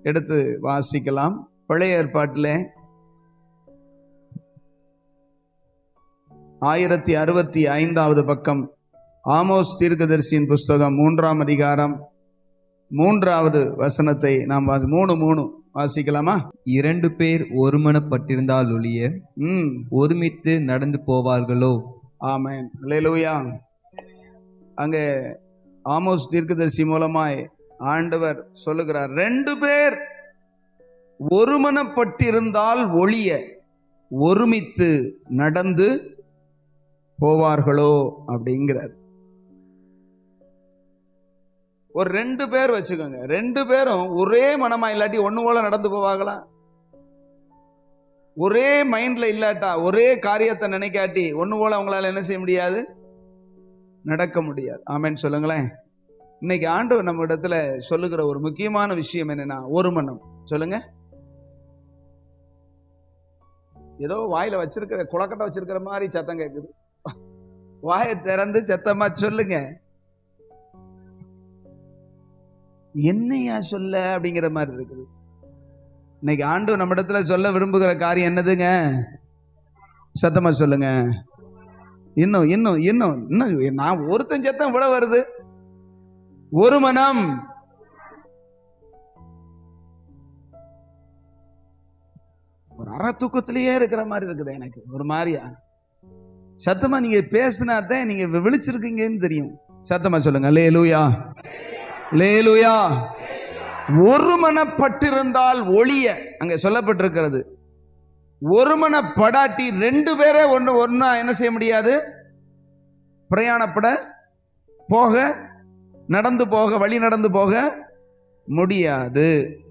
எடுத்து வாசிக்கலாம். பழைய ஏற்பாட்டில் 1065வது பக்கம் ஆமோஸ் தீர்க்கதரிசியின் புஸ்தகம் 3ஆம் அதிகாரம் 3வது வசனத்தை நாம் 3 வாசிக்கலாமா? 2 பேர் ஒருமனப்பட்டிருந்தால் ஒழிய ஒருமித்து நடந்து போவார்களோ? ஆமென், அல்லேலூயா. அங்கே ஆமோஸ் தீர்க்கதரிசி மூலமாய் ஆண்டவர் சொல்லுகிறார், 2 பேர் ஒருமனப்பட்டிருந்தால் ஒழிய ஒருமித்து நடந்து போவார்களோ அப்படிங்கிறார். ஒரு 2 பேர் வச்சுக்கோங்க, 2 பேரும் ஒரே மனமா இல்லாட்டி ஒண்ணு போல நடந்து போவாங்களா? ஒரே மைண்ட்ல இல்லாட்டா, ஒரே காரியத்தை நினைக்காட்டி ஒண்ணு போல அவங்களால என்ன செய்ய முடியாது? நடக்க முடியாது. ஆமென் சொல்லுங்களேன். இன்னைக்கு ஆண்டவர் நம்ம இடத்துல சொல்லுகிற ஒரு முக்கியமான விஷயம் என்னன்னா, ஒரு மனம். சொல்லுங்க. ஏதோ வாயில வச்சிருக்கிற குளக்கட்டை வச்சிருக்கிற மாதிரி சத்தம் கேட்குது. வாயை திறந்து சத்தமா சொல்லுங்க. என்னையா சொல்ல அப்படிங்கிற மாதிரி இருக்குது. இன்னைக்கு ஆண்டவர் நம்ம இடத்துல சொல்ல விரும்புகிற காரியம் என்னதுங்க? சத்தமா சொல்லுங்க. இன்னும் இன்னும் இன்னும் இன்னும் நான் ஒருத்தன் சத்தம் இவ்வளவு வருது. ஒரு மனம். ஒரு அரை தூக்கத்திலேயே இருக்கிற மாதிரி இருக்குது எனக்கு ஒரு மாதிரியா. சத்தமா நீங்க பேசினாதான் நீங்க விழிச்சிருக்கீங்கன்னு தெரியும். சத்தமா சொல்லுங்க. அல்லேலூயா, அல்லேலூயா. ஒருமனப்பட்டிருந்தால் ஒழிய அங்க சொல்லப்பட்டிருக்கிறது. ஒருமனப்படாட்டி 2 பேரே ஒன்னா என்ன செய்ய முடியாது? பிரயாணப்பட போக, நடந்து போக, வழி நடந்து போக முடியாது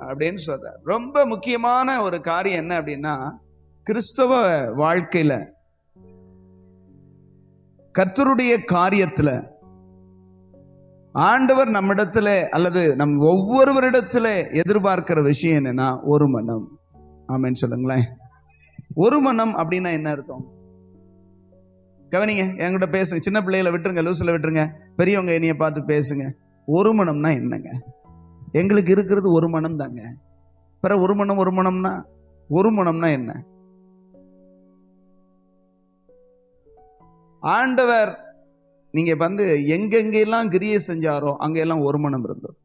அப்படின்னு சொல்றார். ரொம்ப முக்கியமான ஒரு காரியம் என்ன அப்படின்னா, கிறிஸ்தவ வாழ்க்கையில கர்த்தருடைய காரியத்துல ஆண்டவர் நம்மிடத்துல அல்லது நம் ஒவ்வொருவரிடத்துல எதிர்பார்க்கிற விஷயம் என்னன்னா, ஒரு மனம். ஆமென் சொல்லுங்களேன். ஒரு மனம் அப்படின்னா என்ன அர்த்தம்? கவனிங்க, என்கிட்ட பேசுங்க. சின்ன பிள்ளைகளை விட்டுருங்க, லூசில் விட்டுருங்க. பெரியவங்க என்னைய பார்த்து பேசுங்க. ஒரு மனம்னா என்னங்க? எங்களுக்கு இருக்கிறது ஒரு மனம் தாங்க. பிற ஒரு மனம்னா என்ன? ஆண்டவர் நீங்க வந்து எங்கெங்கெல்லாம் கிரியை செஞ்சாரோ அங்கெல்லாம் ஒரு மனம் இருந்தது.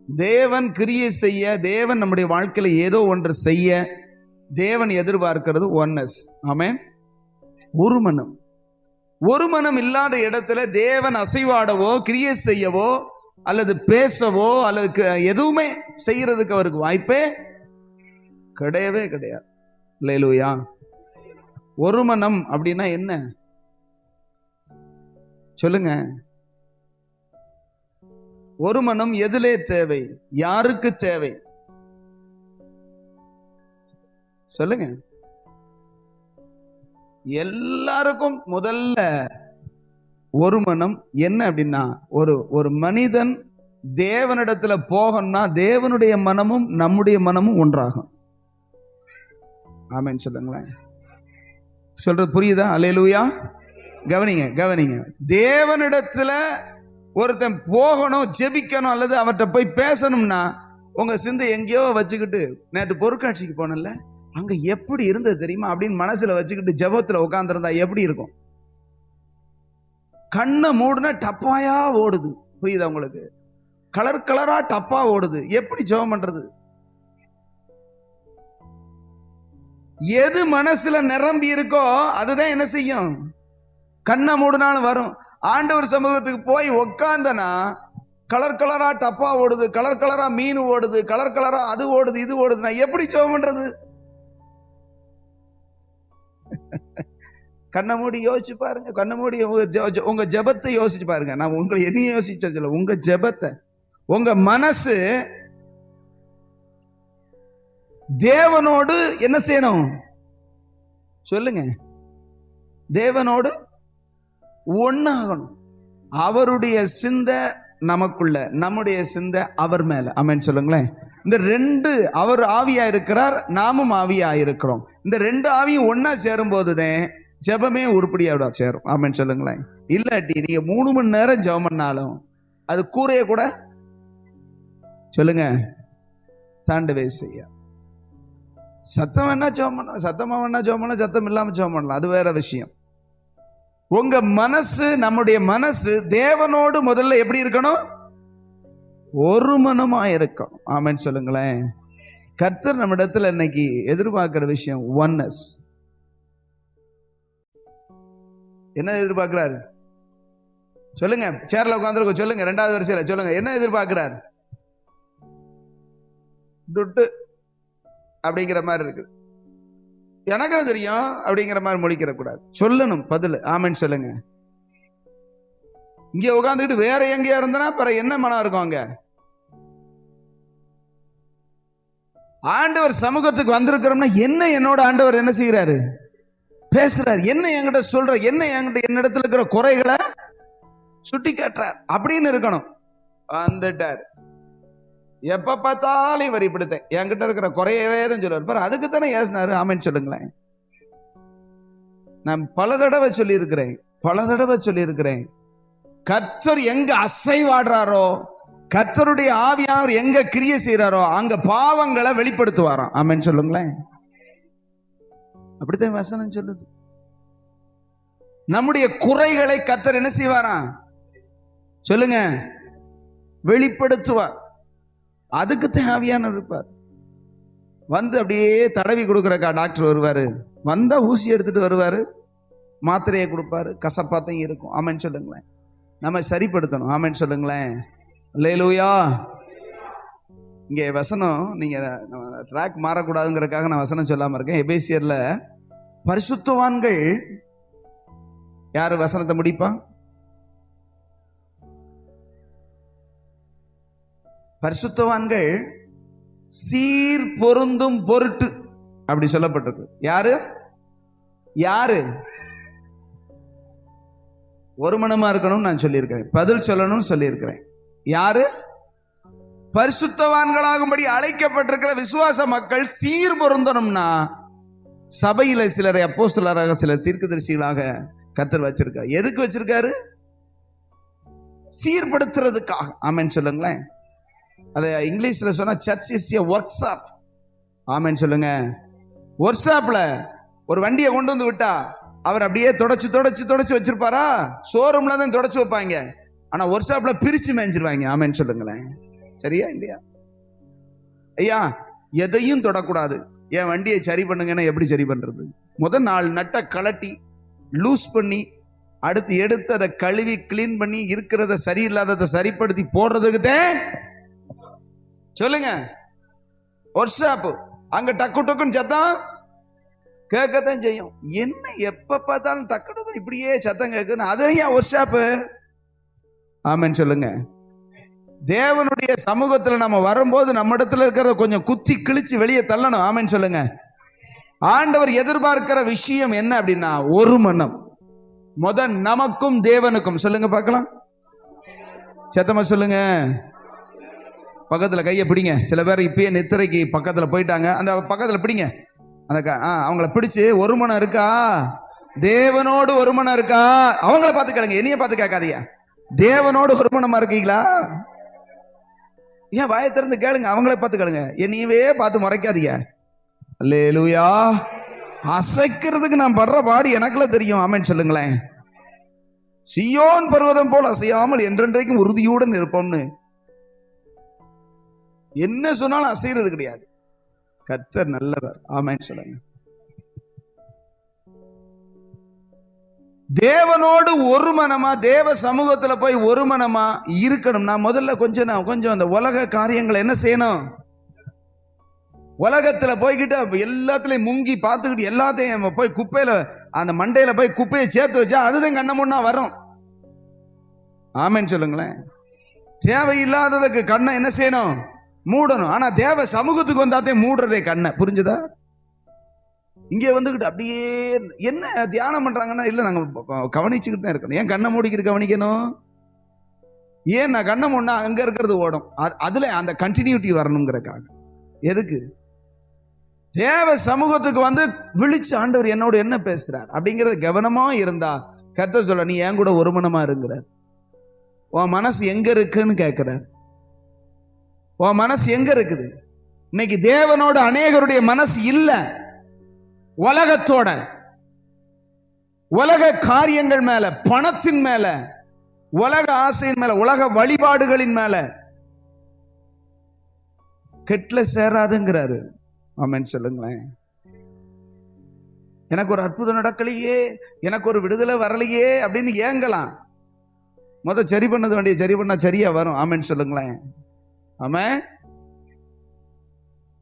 தேவன் கிரியை செய்ய, தேவன் நம்முடைய வாழ்க்கையில ஏதோ ஒன்று செய்ய தேவன் எதிர்பார்க்கிறது ஒன்னஸ். ஆமென். ஒரு மனம். ஒரு மனம் இல்லாத இடத்துல தேவன் அசைவாடவோ, கிரியை செய்யவோ, அல்லது பேசவோ, அல்லது எதுவுமே செய்யறதுக்கு அவருக்கு வாய்ப்பே கிடையவே கிடையாது. அல்லேலூயா. ஒரு மனம் அப்படின்னா என்ன? சொல்லுங்க. ஒரு மனம் எதிலே தேவை? யாருக்கு தேவை? சொல்லுங்க. எல்லாருக்கும் முதல்ல ஒரு மனம் என்ன அப்படின்னா, ஒரு மனிதன் தேவனிடத்துல போகணும்னா தேவனுடைய மனமும் நம்முடைய மனமும் ஒன்றாகும். ஆமென் சொல்லுங்களேன். சொல்றது புரியுதா? அல்லேலூயா. கவனிங்க. தேவனிடத்துல ஒருத்தன் போகணும், ஜெபிக்கணும், அல்லது அவர்கிட்ட போய் பேசணும்னா உங்க சிந்தை எங்கேயோ வச்சுக்கிட்டு, நேற்று பொருட்காட்சிக்கு போனல அங்க எப்படி இருந்தது தெரியுமா அப்படின்னு மனசுல வச்சுக்கிட்டு ஜெபத்துல உட்கார்ந்திருந்தா எப்படி இருக்கும்? கண்ணை மூடுனா டப்பாயா ஓடுது. புரியுதா உங்களுக்கு? கலர் கலரா டப்பா ஓடுது. எப்படி ஜெபம் பண்றது? எது மனசுல நிரம்பி இருக்கோ அதுதான் என்ன செய்யும்? கண்ணை மூடுனாலும் வரும். ஆண்டவர் சமூகத்துக்கு போய் உக்காந்தனா கலர் கலரா டப்பா ஓடுது, கலர் கலரா மீன் ஓடுது, கலர் கலரா அது ஓடுது, இது ஓடுது. நான் எப்படி ஜெபம் பண்றது? கண்ணை மூடி யோசிச்சு பாருங்க. கண்ணை மூடி உங்க ஜெபத்தை யோசிச்சு பாருங்க. நான் உங்களை என்ன யோசிச்ச சொல்ல, உங்க ஜெபத்தை, உங்க மனசு தேவனோடு என்ன செய்யணும்? சொல்லுங்க. தேவனோடு ஒன்னாகணும். அவருடைய சிந்தை நமக்குள்ள, நம்முடைய சிந்தை அவர் மேல. ஆமென் சொல்லுங்களேன். இந்த 2 அவர் ஆவியா இருக்கிறார், நாமும் ஆவியா இருக்கிறோம். இந்த 2 ஆவியும் ஒன்னா சேரும் போதுதான் ஜெபமே உருப்படியா சேரும். ஆமென் சொல்லுங்களேன். இல்லாட்டி நீங்க 3 மணி நேரம் ஜெபம் பண்ணாலும் அது கூரைய கூட சொல்லுங்க, தாண்டவே செய்யாது. சத்தம் வேணா ஜெபம் பண்ணலாம், சத்தமா வேணா ஜெபம் பண்ணலாம், சத்தம் இல்லாம ஜெபம் பண்ணலாம், அது வேற விஷயம். உங்க மனசு, நம்முடைய மனசு தேவனோடு முதல்ல எப்படி இருக்கணும்? ஒரு மனமா இருக்கணும். ஆமென் சொல்லுங்களேன். கர்த்தர் நம்ம இடத்துல இன்னைக்கு எதிர்பார்க்கிற விஷயம் ஒன்னஸ். என்ன எதிர்பார்க்கிறாரு சொல்லுங்க? சேர்ல உட்கார்ந்து சொல்லுங்க, 2வது வரிசையில சொல்லுங்க, என்ன எதிர்பார்க்கிறார்? துட்டு அப்படிங்கிற மாதிரி இருக்கு. எனக்கு தெரியும் அப்படிங்கிற மாதிரி முடிக்கிற கூடாது, சொல்லணும் பதில். ஆமென் சொல்லுங்க. இங்க உட்காந்துக்கிட்டு வேற எங்கேயா இருந்தனா பிற என்ன மனம் இருக்கும் அங்க? ஆண்டவர் சமூகத்துக்கு வந்திருக்கிறோம்னா என்ன என்னோட ஆண்டவர் என்ன செய்யறாரு? பேசுறாரு. என்ன என்கிட்ட சொல்ற, என்ன என்கிட்ட என்னிடத்துல இருக்கிற குறைகளை சுட்டி காட்டுறார் அப்படின்னு இருக்கணும். வந்துட்டார், எப்ப பார்த்தாலும் இவர் இப்படித்தான் என்கிட்ட இருக்கிற குறையவே தான் சொல்லுவார். அதுக்கு தானே ஏசினாரு. ஆமென் சொல்லுங்களேன். நான் பல தடவை சொல்லியிருக்கிறேன், கர்த்தர் எங்க அசைவாடுறாரோ, கர்த்தருடைய ஆவியானவர் எங்க கிரியை செய்யறாரோ அங்க பாவங்களை வெளிப்படுத்துவாராம். ஆமென் சொல்லுங்களேன். அப்படித்தான் வசனம் சொல்லுது. நம்முடைய குறைகளை கர்த்தர் என்ன செய்வாராம்? சொல்லுங்க, வெளிப்படுத்துவார். அதுக்கு தேவையானவர் இருப்பார். வந்து அப்படியே தடவி கொடுக்குறக்கா டாக்டர் வருவாரு, வந்தா ஊசி எடுத்துட்டு வருவாரு, மாத்திரையை கொடுப்பாரு, கசப்பாத்தையும் இருக்கும். ஆமென் சொல்லுங்களேன். நம்ம சரிப்படுத்தணும். ஆமென் சொல்லுங்களேன். அல்லேலூயா. இங்கே வசனம், நீங்க ட்ராக் மாறக்கூடாதுங்கிறதுக்காக நான் வசனம் சொல்லாம இருக்கேன். எபேசியர்ல பரிசுத்தவான்கள் யாரு வசனத்தை முடிப்பா? பரிசுத்தவான்கள் சீர் பொருந்தும் பொருட்டு அப்படி சொல்லப்பட்டிருக்கு. யாரு ஒரு மனமா இருக்கணும் நான் சொல்லியிருக்கிறேன், பதில் சொல்லணும்னு சொல்லியிருக்கிறேன். யாரு? பரிசுத்தவான்களாகும்படி அழைக்கப்பட்டிருக்கிற விசுவாச மக்கள் சீர் பொருந்தணும்னா சபையில சிலரை அப்போஸ்தலராக, சிலர் தீர்க்கதரிசிகளாக கர்த்தர் வச்சிருக்காரு. எதுக்கு வச்சிருக்காரு? சீர்படுத்துறதுக்காக. ஆமென் சொல்லுங்களேன். அதை இங்கிலீஷ்ல சொன்னா church is a workshop. Amen சொல்லுங்க. ஒர்க் ஷாப்ல ஒரு வண்டியை கொண்டு வந்து விட்டா அவர் அப்படியே தொடச்சு வச்சிருப்பாரா? ஷோரூம்ல தான் தொடச்சு வைப்பாங்க. ஆனா ஒர்க் ஷாப்ல பிரிச்சு மேய்ஞ்சிருவாங்க. ஆமென் சொல்லுங்களேன். சரியா இல்லையா? ஐயா, எதையும் தொடக்கூடாது. என் வண்டியை சரி பண்ணுங்கன்னா எப்படி சரி பண்றது? முதல் 4 நட்டை கலட்டி லூஸ் பண்ணி அடுத்து எடுத்து அதை கழுவி கிளீன் பண்ணி இருக்கிறத சரியில்லாததை சரிப்படுத்தி போடுறதுக்கு தான் சொல்லுங்க ஒர்க் ஷாப். அங்க டக்கு டக்குன்னு சத்தம் கேட்கத்தான் செய்யும். என்ன எப்ப பார்த்தாலும் டக்கு டக்குன்னு இப்படியே சத்தம் கேட்குன்னு, அது ஏன் ஒர்க் ஷாப்? ஆமென் சொல்லுங்க. தேவனுடைய சமூகத்துல நம்ம வரும்போது நம்ம இடத்துல இருக்கிறத கொஞ்சம் குத்தி கிழிச்சு வெளியே தள்ளணும். ஆமென் சொல்லுங்க. ஆண்டவர் எதிர்பார்க்கிற விஷயம் என்ன அப்படின்னா ஒரு மனம். நமக்கும் தேவனுக்கும். சொல்லுங்க பார்க்கலாம், சத்தமா சொல்லுங்க. பக்கத்துல கையை பிடிங்க. சில பேர் இப்பயே நித்திரைக்கு பக்கத்துல போயிட்டாங்க, அந்த பக்கத்துல பிடிங்க. அந்த அவங்கள பிடிச்சு ஒரு மனம் இருக்கா? தேவனோடு ஒரு மனம் இருக்கா? அவங்கள பார்த்து கேளுங்க, என்னைய பார்த்து கேட்காதீங்க. தேவனோடு ஒரு மனமா இருக்கீங்களா? ஏன் வாயை திறந்து கேளுங்க, அவங்கள பார்த்து கேளுங்க, என்னையவே பார்த்து முறைக்காதீங்க. அல்லேலூயா. அசைக்கிறதுக்கு நான் படுற பாடு எனக்குள்ள தெரியும். ஆமென் சொல்லுங்களேன். சியோன் பர்வதம் போல் அசையாமல் என்றென்றைக்கும் உறுதியுடன் இருப்போம்னு என்ன சொன்னாலும் அசைறது கிடையாது. கர்த்தர் நல்லவர். ஆமென் சொல்லுங்க. தேவனோடு ஒரு மனமா, தேவ சமூகத்துல போய் ஒரு மனமா இருக்கணும்னா முதல்ல கொஞ்சம் அந்த உலக காரியங்களை என்ன செய்யணும்? உலகத்துல போய்கிட்டு எல்லாத்துலயும் முங்கி பார்த்துக்கிட்டு எல்லாத்தையும் போய் குப்பையில அந்த மண்டையில போய் குப்பையை சேர்த்து வச்சா அதுதான் கண்ண முன்னா வரும். ஆமென் சொல்லுங்களேன். தேவையில்லாததுக்கு கண்ணை என்ன செய்யணும்? மூடணும். ஆனா தேவ சமூகத்துக்கு வந்தாத்தே மூடுறதே கண்ணை. புரிஞ்சுதா? இங்கே வந்துகிட்டு அப்படியே என்ன தியானம் பண்றாங்கன்னா, இல்ல நாங்க கவனிச்சுக்கிட்டு தான் இருக்கணும். ஏன் கண்ணை மூடிக்கிட்டு கவனிக்கணும்? ஏன் நான் கண்ணை மூடினா அங்க இருக்கிறது ஓடும். அதுல அந்த கண்டினியூட்டி வரணுங்கிறக்காக. எதுக்கு? தேவ சமூகத்துக்கு வந்து விழிச்சு ஆண்டவர் என்னோட என்ன பேசுறார் அப்படிங்கறது கவனமா இருந்தா கர்த்தர் சொல்ல, நீ என் கூட ஒரு மனமா இருக்கிறார். உன் மனசு எங்க இருக்குன்னு கேட்கிறார். உன் மனசு எங்க இருக்குது? இன்னைக்கு தேவனோட அநேகருடைய மனசு இல்ல. உலகத்தோட, உலக காரியங்கள் மேல, பணத்தின் மேல, உலக ஆசையின் மேல, உலக வழிபாடுகளின் மேல. கெட்ல சேராதுங்கிறாரு. ஆமென் சொல்லுங்களேன். எனக்கு ஒரு அற்புதம் நடக்கலையே, எனக்கு ஒரு விடுதலை வரலையே அப்படின்னு ஏங்கலாம். சரி பண்ணது வேண்டிய சரி பண்ணா சரியா வரும். ஆமென் சொல்லுங்களேன். ஆமென்.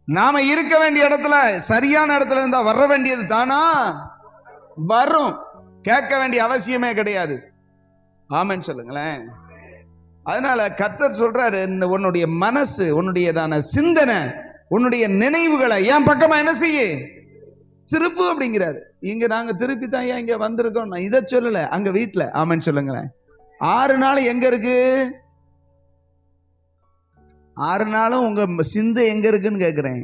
நாம இருக்க வேண்டிய இடத்துல, சரியான இடத்துல இருந்தா வர வேண்டியது தானா வரும். கேட்க வேண்டிய அவசியமே கிடையாது. ஆமென் சொல்லுங்களேன். அதனால கர்த்தர் சொல்றாரு, உன்னுடைய மனசு, உன்னுடையதான சிந்தனை, உன்னுடைய நினைவுகளை என் பக்கமா என்ன செய்ய திருப்பு அப்படிங்கிறாரு. இங்க நாங்க திருப்பி தான் ஏன் இங்க வந்திருக்கோம், நான் இதை சொல்லல, அங்க வீட்டுல. ஆமென் சொல்லுங்களேன். 6 நாள் எங்க இருக்கு? 6 நாளும் உங்க சிந்தை எங்க இருக்குன்னு கேக்குறேன்.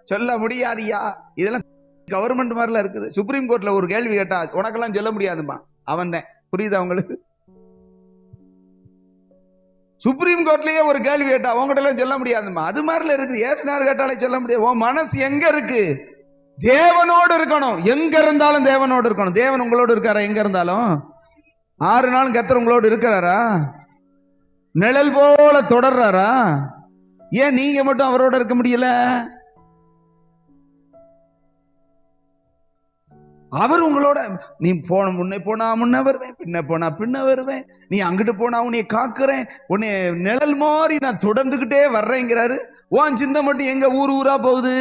சொல்ல முடியாதியா? இதெல்லாம் கவர்மெண்ட் மாதிரிலாம் இருக்குது. சுப்ரீம் கோர்ட்ல ஒரு கேள்வி கேட்டா உனக்கெல்லாம் சொல்ல முடியாதுமா, அவன் தான். புரியுதா உங்களுக்கு? சுப்ரீம் கோர்ட்லயே ஒரு கேள்வி கேட்டா உங்ககிட்ட எல்லாம் சொல்ல முடியாதுமா, அது மாதிரில இருக்குது. ஏசுனார் கேட்டாலே சொல்ல முடியாது. உன் மனசு எங்க இருக்கு? தேவனோடு இருக்கணும். எங்க இருந்தாலும் தேவனோடு இருக்கணும். தேவன் உங்களோடு இருக்காரா? எங்க இருந்தாலும் 6 நாளும் கர்த்தர் உங்களோடு இருக்கிறாரா? நிழல் போல தொடர்றாரா? ஏன் நீங்க மட்டும் அவரோட இருக்க முடியல? அவர் உங்களோட, நீ போன முன்னே போனா முன்ன வருவேன், பின்ன போனா பின்ன வருவேன், நீ அங்கிட்டு போனா உன்னை காக்குறேன், உன்னை நிழல் மாதிரி நான் தொடர்ந்துகிட்டே வர்றேங்கிறாரு. உன் சிந்தை மட்டும் எங்க ஊர் ஊரா போகுது?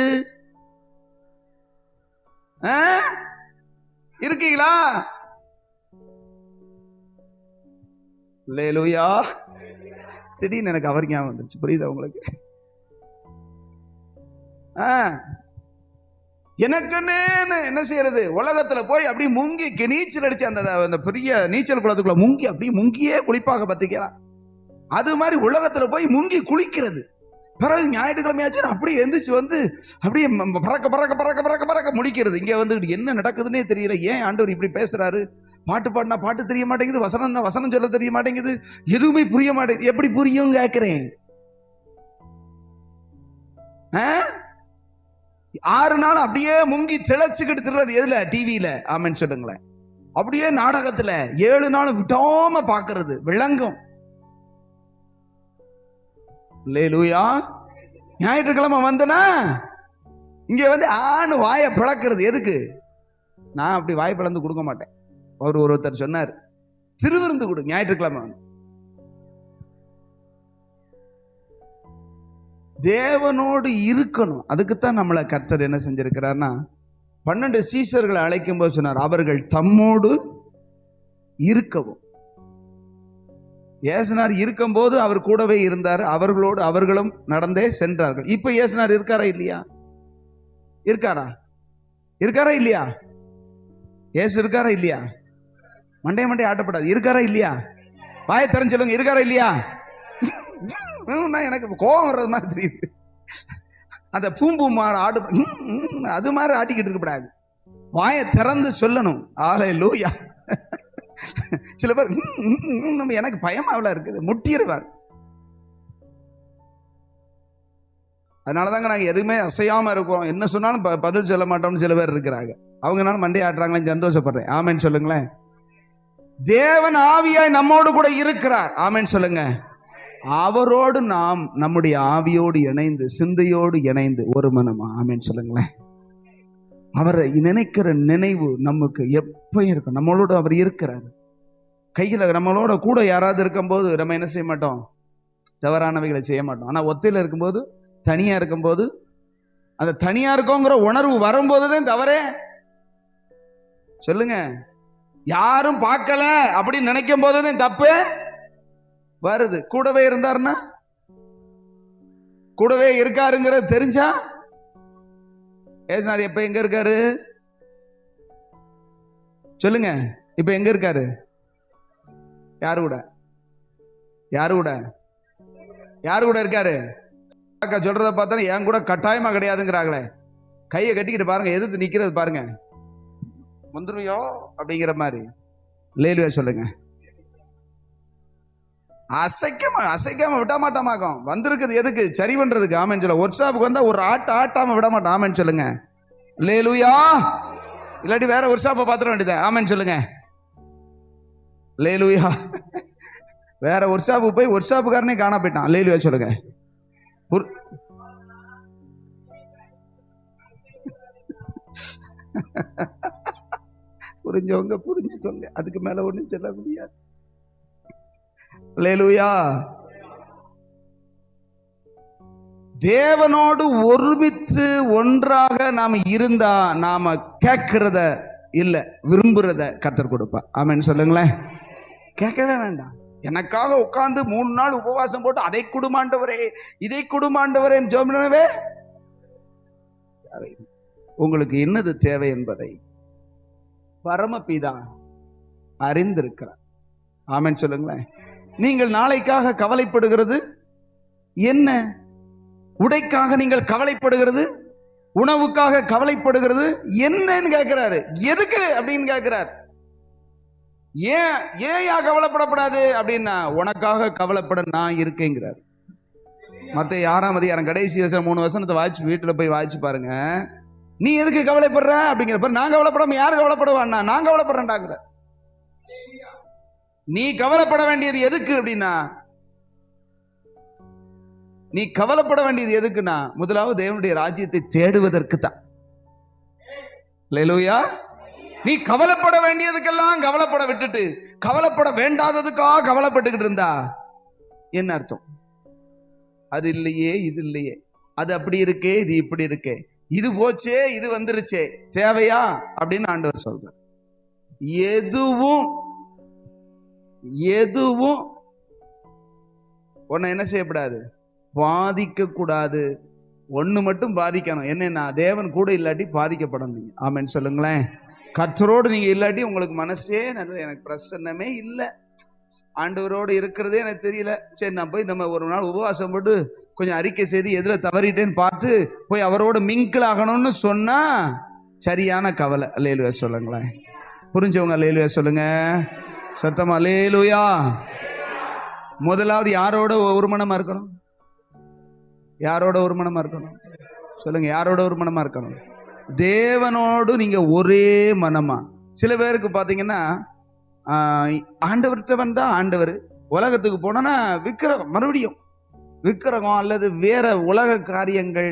இருக்கீங்களா? அல்லேலூயா. திடீர்னு எனக்கு அவர் ஞாபகம் வந்துருச்சு. புரியுதா உங்களுக்கு? எனக்குன்னு என்ன செய்யறது? உலகத்துல போய் அப்படி முங்கி நீச்சல் அடிச்சு அந்த பெரிய நீச்சல் குளத்துக்குள்ள முங்கி அப்படி முங்கியே குளிப்பாக பத்திக்கலாம். அது மாதிரி உலகத்துல போய் முங்கி குளிக்கிறது. பிறகு ஞாயிற்றுக்கிழமையாச்சு அப்படியே எந்திரிச்சு வந்து அப்படியே பறக்க பறக்க பறக்க பறக்க பறக்க முடிக்கிறது. இங்க வந்து என்ன நடக்குதுன்னே தெரியல. ஏன் ஆண்டவர் இப்படி பேசுறாரு? பாட்டு பாடினா பாட்டு தெரிய மாட்டேங்குது, வசனம் வசனம் சொல்ல தெரிய மாட்டேங்குது, எதுவுமே புரிய மாட்டேங்குது. எப்படி புரியும் கேட்கிறேன். 6 நாள் அப்படியே முங்கி திளைச்சுக்கிட்டு திடுறது எதுல? டிவியில. ஆமென் சொல்லுங்களேன். அப்படியே நாடகத்துல 7 நாள் விட்டாம பாக்குறது விளங்கும். அல்லேலூயா. ஞாயிற்றுக்கிழமை வந்தனா இங்க வந்து ஆணு வாயை பிளக்கிறது. எதுக்கு? நான் அப்படி வாய் பிளந்து கொடுக்க மாட்டேன். ஒருத்தர் சொன்னார், திருவிருந்து கொடு ஞாயிற்றுக்கிழமை வந்து. தேவனோடு இருக்கணும். அதுக்குத்தான் நம்மளை கர்த்தர் என்ன செஞ்சிருக்கிறார்னா, 12 சீஷர்களை அழைக்கும் போது சொன்னார், அவர்கள் தம்மோடு இருக்கவும். ஏசுனார் இருக்கும்போது அவர் கூடவே இருந்தார். அவர்களோடு அவர்களும் நடந்தே சென்றார்கள். இப்ப ஏசுனார் இருக்காரா இல்லையா? இருக்காரா? இருக்காரா இல்லையா? ஏசு இருக்காரா இல்லையா? மண்டே ஆட்டப்படாது. இருக்காரா இல்லையா? வாயை திறந்து சொல்லுங்க. இருக்காரா இல்லையா? எனக்கு கோபம் வர்றது மாதிரி தெரியுது. அந்த பூம்பூ மாடு ஆடு அது மாதிரி ஆட்டிக்கிட்டு இருக்கக்கூடாது. வாயை திறந்து சொல்லணும். அல்லேலூயா. சில பேர் நம்ம எனக்கு பயமாவல இருக்குது, முட்டிடுவாங்க. அதனாலதாங்க நாங்க எதுவுமே அசையாம இருக்கோம். என்ன சொன்னாலும் பதில் சொல்ல மாட்டோம்னு சில பேர் இருக்கிறாங்க. அவங்கனால மண்டே ஆட்டுறாங்களே, சந்தோஷப்படுறேன். ஆமென் சொல்லுங்களேன். தேவன் ஆவியாய் நம்மோடு கூட இருக்கிறார். ஆமென் சொல்லுங்க. அவரோடு நாம் நம்முடைய ஆவியோடு இணைந்து, சிந்தையோடு இணைந்து ஒரு மனமா. ஆமென் சொல்லுங்களேன். அவரை நினைக்கிற நினைவு நமக்கு எப்பயும் இருக்கும். நம்மளோட அவர் இருக்கிறார். கையில நம்மளோட கூட யாராவது இருக்கும்போது நம்ம என்ன செய்ய மாட்டோம்? தவறானவைகளை செய்ய மாட்டோம். ஆனா ஒத்தையில இருக்கும்போது, தனியா இருக்கும்போது, அந்த தனியா இருக்கோங்கிற உணர்வு வரும்போதுதான் தவறே. சொல்லுங்க. யாரும் பார்க்கல அப்படின்னு நினைக்கும் போதுதான் தப்பு வருது. கூடவே இருந்தாருன்னா, கூடவே இருக்காருங்கிறது தெரிஞ்சா, ஏசுனார் எப்ப எங்க இருக்காரு? சொல்லுங்க. இப்ப எங்க இருக்காரு? யாரு கூட? யாரு கூட? யாரு கூட இருக்காரு? சொல்றத பார்த்தா என் கூட கட்டாயமா கிடையாதுங்கிறாங்களே. கையை கட்டிக்கிட்டு பாருங்க, எதிர்த்து நிக்கிறது பாருங்க. வந்துருவியோ அப்படிங்கிற மாதிரி. லேலுயா சொல்லுங்க. அசைக்காம விட மாட்டோமாக்கும். வந்திருக்குது எதுக்கு? சரி பண்றதுக்கு. ஆமென் சொல்ல. ஒர்க் ஷாப்புக்கு வந்தா ஒரு ஆட்டாம விட மாட்டோம். ஆமென் சொல்லுங்க. அல்லேலூயா. இல்லாட்டி வேற ஒர்க் ஷாப்பை பார்த்துட வேண்டியது. ஆமென் சொல்லுங்க. அல்லேலூயா. வேற ஒர்க் ஷாப்புக்கு போய் ஒர்க் ஷாப்புக்காரனே காணா போயிட்டான். அல்லேலூயா சொல்லுங்க. புரிஞ்சவங்க புரிஞ்சுக்கோங்க, அதுக்கு மேல ஒண்ணும் சொல்ல முடியாது. அல்லேலூயா. தேவனோடு ஒருமித்து ஒன்றாக நாம இருந்தா நாம கேட்கிறத இல்ல, விரும்புறத கர்த்தர் கொடுப்பா. ஆமென் சொல்லுங்களேன். கேட்கவே வேண்டாம். எனக்காக உட்கார்ந்து 3 நாள் உபவாசம் போட்டு அதை குடுமாண்டவரே இதை குடுமாண்டவரே ஜெபமே உங்களுக்கு என்னது தேவை என்பதை பரமபிதா அறிந்திருக்கிறார். ஆமென் சொல்லுங்களேன். நீங்கள் நாளைக்காக கவலைப்படுகிறது என்ன? உடைக்காக நீங்கள் கவலைப்படுகிறது, உணவுக்காக கவலைப்படுகிறது என்னன்னு கேட்கிறாரு. எதுக்கு அப்படின்னு கேட்கிறார். ஏன் கவலைப்படப்படாது அப்படின்னா, உனக்காக கவலைப்பட நான் இருக்கேங்கிறார். மத்தேயு 6ஆம் அதிகாரம் கடைசி வசனம் 3 வசனத்தை வாய்ச்சி வீட்டுல போய் வாய்ச்சி பாருங்க. நீ எதுக்கு கவலைப்படுற அப்படிங்கிறப்ப, நான் கவலைப்படாம யாரு கவலைப்படுவான்னா, நான் கவலைப்படுறேன்டாங்கிற. நீ கவலைப்பட வேண்டியது எதுக்கு அப்படின்னா, நீ கவலைப்பட வேண்டியது எதுக்குன்னா, முதலாவது தேவனுடைய ராஜ்யத்தை தேடுவதற்கு தான். அல்லேலூயா. நீ கவலைப்பட வேண்டியதுக்கெல்லாம் கவலைப்பட விட்டுட்டு கவலைப்பட வேண்டாததுக்காக கவலைப்பட்டுக்கிட்டு இருந்தா என்ன அர்த்தம்? அது இல்லையே, இது இல்லையே, அது அப்படி இருக்கே, இது இப்படி இருக்கே, இது போச்சே, இது வந்துருச்சே, தேவையா அப்படின்னு ஆண்டவர் சொல்றார். எதுவும் உன்னை என்ன செய்யப்படாது, பாதிக்க கூடாது. ஒண்ணு மட்டும் பாதிக்கணும். என்னன்னா, தேவன் கூட இல்லாட்டி பாதிக்கப்படணும். ஆமென் சொல்லுங்களேன். கர்த்தரோடு நீங்க இல்லாட்டி உங்களுக்கு மனசே நல்ல, எனக்கு பிரசன்னமே இல்லை, ஆண்டவரோடு இருக்கிறதே எனக்கு தெரியல, சரி நான் போய் நம்ம ஒரு நாள் உபவாசம் போட்டு கொஞ்சம் அறிக்கை செய்து எதுல தவறிட்டேன்னு பார்த்து போய் அவரோட மிங்கிள் ஆகணும்னு சொன்னா சரியான கவலை. அல்லேலூயா சொல்லுங்களேன். புரிஞ்சவங்க அல்லேலூயா சொல்லுங்க. சத்தமா அல்லேலூயா. முதலாவது யாரோட ஒரு மனமா இருக்கணும்? யாரோட ஒரு மனமா இருக்கணும் சொல்லுங்க. யாரோட ஒரு மனமா இருக்கணும்? தேவனோடு நீங்க ஒரே மனமா. சில பேருக்கு பாத்தீங்கன்னா, ஆண்டவர்கிட்ட வந்தா ஆண்டவர், உலகத்துக்கு போனா விக்கிரகம், மறுபடியும் விக்கிரகம் அல்லது வேற உலக காரியங்கள்.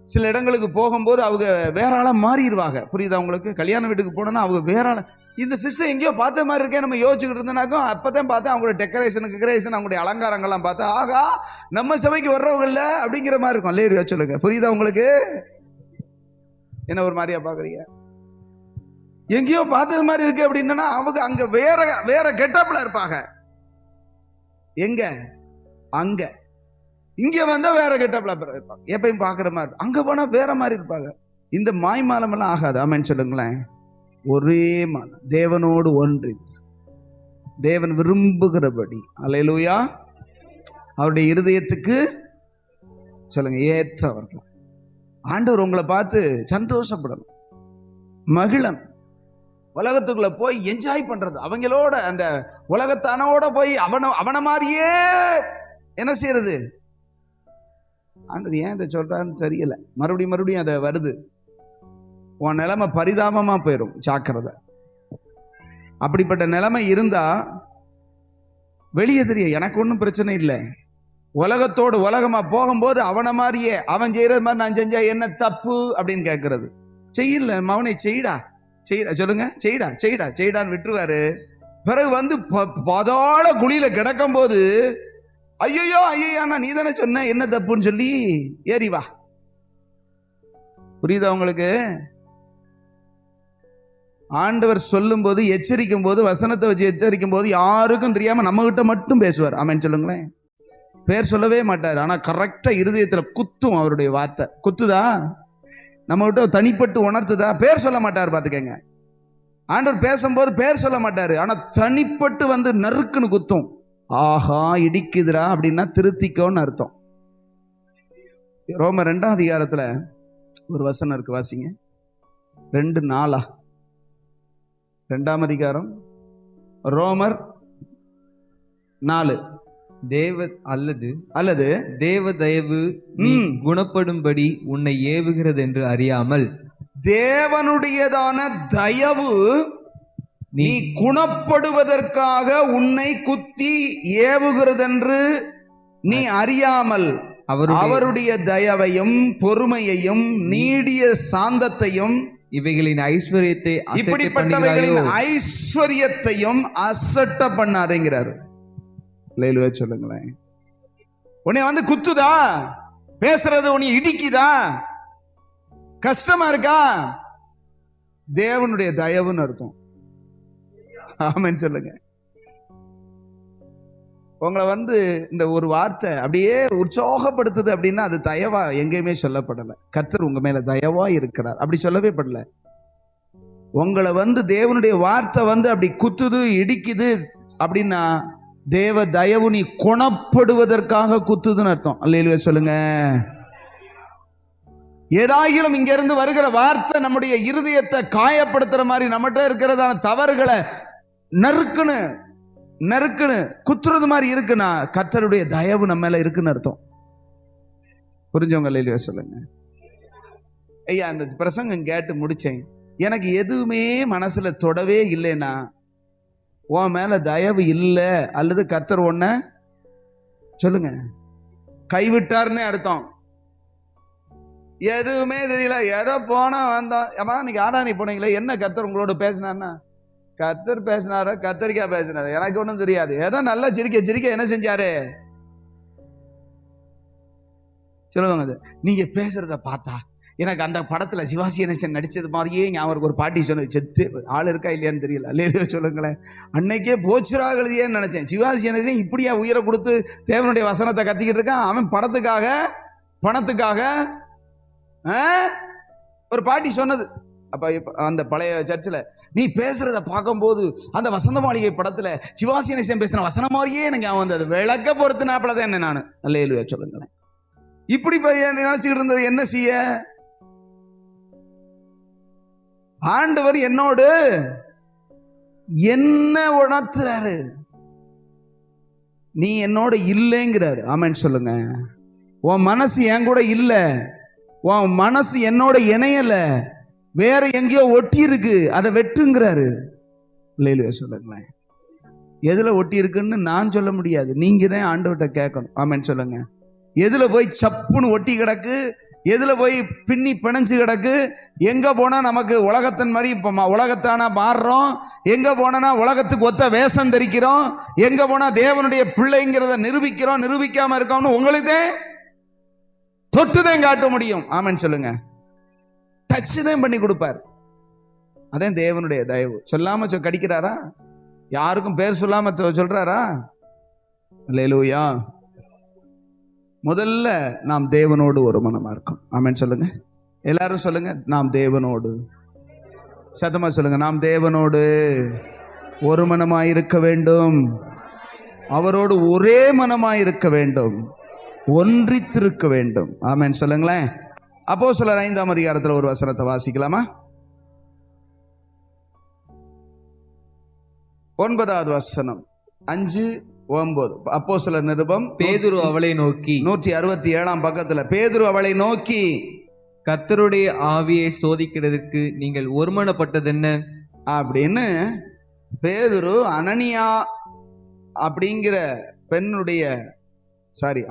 சில இடங்களுக்கு போகும்போது அவங்க வேற ஆளா மாறிடுவாங்க. புரியுதா உங்களுக்கு? கல்யாண வீட்டுக்கு போனோன்னா அவங்க வேற ஆள, இந்த சிஸ்டர் எங்கேயோ பார்த்த மாதிரி இருக்கேன் நம்ம யோசிச்சுக்கிட்டு இருந்தனாக்கும், அப்பதான் பார்த்தா அவங்களோட டெக்கரேஷன் அவங்களுடைய அலங்காரங்கள்லாம் பார்த்தா, ஆகா நம்ம சபைக்கு வர்றவங்க இல்ல அப்படிங்கிற மாதிரி இருக்கும். அல்லேலூயா சொல்லுங்க. புரியுதா உங்களுக்கு? என்ன ஒரு மாதிரியா பாக்குறீங்க? எங்கேயோ பார்த்தது மாதிரி இருக்கு அப்படின்னா அவங்க அங்க வேற கெட்டப்ல இருப்பாங்க. எங்க? அங்க. இங்க வந்தா வேற கெட்டப்ல இருப்பாங்க. எப்பயும் பாக்குற மாதிரி, அங்க போனா வேற மாதிரி இருப்பாங்க. இந்த மாய்மாலம் எல்லாம் ஆகாது. ஆமென் சொல்லுங்களேன். ஒரே மாலம், தேவனோடு ஒன்றித்து தேவன் விரும்புகிறபடி, அல்லேலூயா, அவருடைய இருதயத்துக்கு சொல்லுங்க ஏற்றவர்கள். ஆண்டவர் உங்களை பார்த்து சந்தோஷப்படணும், மகிழன். உலகத்துக்குள்ள போய் என்ஜாய் பண்றது, அவங்களோட அந்த உலகத்தானோட போய் அவனை மாதிரியே என்ன செய்யறது. ஆண்டவர் ஏன் இதை சொல்றாருன்னு தெரியல. மறுபடியும் அதை வருது. உன் நிலைமை பரிதாபமா போயிடும், ஜாக்கிரதை. அப்படிப்பட்ட நிலைமை இருந்தா வெளியே தெரிய எனக்கு ஒன்றும் பிரச்சனை இல்லை. உலகத்தோடு உலகமா போகும்போது அவனை மாதிரியே, அவன் செய்யறது மாதிரி நான் செஞ்சா என்ன தப்பு அப்படின்னு கேட்கறது. செய்யல மவனை, செய்டா சொல்லுங்க, செய்டான்னு விட்டுருவாரு. பிறகு வந்து பாதாள குழியில கிடக்கும் போது, ஐயோ நீ தானே சொன்ன என்ன தப்புன்னு சொல்லி ஏறி வா. புரியுதா உங்களுக்கு? ஆண்டவர் சொல்லும் போது, எச்சரிக்கும் போது, வசனத்தை வச்சு எச்சரிக்கும் போது யாருக்கும் தெரியாம நம்ம கிட்ட மட்டும் பேசுவார். ஆமென் சொல்லுங்களேன். பேர் சொல்லவே மாட்டார், ஆனா கரெக்டா இருதயத்துல குத்தும். அவருடைய வார்த்தை குத்துதா, நம்ம கிட்ட தனிப்பட்டு உணர்த்துதா? பேர் சொல்ல மாட்டார். பாத்துக்கங்க, ஆண்டவர் பேசும்போது பேர் சொல்ல மாட்டாரு, ஆனா தனிப்பட்டு வந்து நறுக்குன்னு குத்தும். ஆஹா இடிக்குதுரா அப்படின்னா திருத்திக்கோன்னு அர்த்தம். ரோமர் 2ஆம் அதிகாரத்துல ஒரு வசனம் இருக்கு, வாசிங்க. 2:4. 2ஆம் அதிகாரம் ரோமர் 4. அல்லது தேவ தயவு நீ குணப்படும்படி உன்னை ஏவுகிறது என்று அறியாமல், தேவனுடையதான தயவு நீ குணப்படுவதற்காக உன்னை குத்தி ஏவுகிறதென்று நீ அறியாமல், அவருடைய தயவையும் பொறுமையையும் நீடிய சாந்தத்தையும் இவைகளின் ஐஸ்வர்யத்தை இப்படிப்பட்டவைகளின் ஐஸ்வர்யத்தையும் அசட்ட பண்ணாதேங்கிறார். சொல்லுங்களேன். உன்னை வந்து குத்துதா, பேசுறது உன்னை இடிக்குதா, கஷ்டமா இருக்கா, தேவனுடைய தயவுன்னு அர்த்தம். ஆமென் சொல்லுங்க. உங்களை வந்து இந்த ஒரு வார்த்தை அப்படியே உற்சாகப்படுத்துது அப்படின்னா அது தயவா எங்கேயுமே சொல்லப்படலை. கர்த்தர் உங்க மேல தயவா இருக்கிறார் அப்படி சொல்லவே படல. உங்களை வந்து தேவனுடைய வார்த்தை வந்து அப்படி குத்துது இடிக்குது அப்படின்னா தேவ தயவு நீ குணப்படுவதற்காக குத்துதுன்னு அர்த்தம். அல்லேலூயா சொல்லுங்க. ஏதாயிலும் இங்க இருந்து வருகிற வார்த்தை நம்முடைய இருதயத்தை காயப்படுத்துற மாதிரி நம்மகிட்ட இருக்கிறதான தவறுகளை நறுக்குன்னு குத்துறது மாதிரி இருக்குன்னா கர்த்தருடைய தயவு நம்ம மேல இருக்குன்னு அர்த்தம். புரிஞ்சவங்க அல்லேலூயா சொல்லுங்க. ஐயா, அந்த பிரசங்கம் கேட்டு முடிச்சேன், எனக்கு எதுவுமே மனசுல தொடவே இல்லைன்னா உன் மேல தயவு இல்லை அல்லது கர்த்தர் ஒன்ன சொல்லுங்க கைவிட்டார்னே அர்த்தம். எதுவுமே தெரியல, ஏதோ போனா வந்தோம். ஏமா இன்னைக்கு ஆடானி போனீங்களே, என்ன கர்த்தர் உங்களோட பேசினார்னா, கர்த்தர் பேசினாரா கத்தரிக்கா பேசினாரு எனக்கு ஒன்றும் தெரியாது. ஏதோ நல்லா சிரிக்க என்ன செஞ்சாரு சொல்லுவாங்க. நீங்க பேசுறத பார்த்தா எனக்கு அந்த படத்துல சிவாஜி கணேசன் நடிச்சது மாதிரியே ஞாபகம் ஒரு பாட்டி சொன்னது, செத்து ஆள் இருக்கா இல்லையான்னு தெரியல. அல்லேலூயா சொல்லுங்களேன். அன்னைக்கே போச்சுராகலையேன்னு நினைச்சேன். சிவாஜி கணேசன் இப்படியா உயிரை கொடுத்து தேவனுடைய வசனத்தை கத்திக்கிட்டு இருக்கான். அவன் பணத்துக்காக ஒரு பாட்டி சொன்னது. அப்ப அந்த பழைய சர்ச்சில் நீ பேசுறத பார்க்கும்போது அந்த வசந்த மாளிகை படத்துல சிவாஜி கணேசன் பேசின வசனம் மாதிரியே எனக்கு அவன் வந்தது. விளக்க பொறுத்து நாப்பலதான் என்ன நான். அல்லேலூயா சொல்லுங்களேன். இப்படி நினைச்சுக்கிட்டு இருந்தது என்ன செய்ய, ஆண்டவர் என்னோடு என்ன உணர்த்துறாரு, நீ என்னோட இல்லைங்கிறாரு. ஆமென் சொல்லுங்க. உன் மனசு என் கூட இல்லை, உன் மனசு என்னோட இணையல, வேற எங்கேயோ ஒட்டி இருக்கு, அதை வெட்டுங்கிறாரு. இல்லையா சொல்லுங்களேன். எதுல ஒட்டி இருக்குன்னு நான் சொல்ல முடியாது, நீங்க தான் ஆண்டவர்கிட்ட கேட்கணும். ஆமென் சொல்லுங்க. எதுல போய் சப்புன்னு ஒட்டி கிடக்கு, எதுல போய் பின்னி பிணைஞ்சு கிடக்கு, எங்க போனா நமக்கு உலகத்தின் மாதிரி இப்ப உலகத்தான மாறுறோம், எங்க போனா உலகத்துக்கு ஒத்த வேஷம் தரிக்கிறோம், எங்க போனா தேவனுடைய பிள்ளைங்கிறத நிரூபிக்காம இருக்கோம்னு உங்களுக்கு தொட்டுதான் காட்ட முடியும். ஆமென் சொல்லுங்க. டச் தான் பண்ணி கொடுப்பார். அதான் தேவனுடைய தயவு. சொல்லாம கடிக்கிறாரா, யாருக்கும் பேர் சொல்லாம சொல்றாரா? அல்லேலூயா. முதல்ல நாம் தேவனோடு ஒரு மனமா இருக்கணும். ஆமென் சொல்லுங்க. எல்லாரும் சொல்லுங்க, நாம் தேவனோடு, சத்தமா சொல்லுங்க, நாம் தேவனோடு ஒரு மனமாயிருக்க வேண்டும், அவரோடு ஒரே மனமாயிருக்க வேண்டும், ஒன்றித்திருக்க வேண்டும். ஆமென் சொல்லுங்களேன். அப்போஸ்தலர் 5ஆம் அதிகாரத்தில் ஒரு வசனத்தை வாசிக்கலாமா? 9வது வசனம், 5:9. அப்போஸ்தலர் நிருபம். பேதுரு அவளை நோக்கி, 167ஆம் பக்கத்துல, பேதுரு அவளை நோக்கி, கர்த்தருடைய ஆவியை சோதிக்கிறதுக்கு நீங்கள் ஒருமனப்பட்டதென்ன அப்படின்னு பேதுரு அனனியா அப்படிங்கிற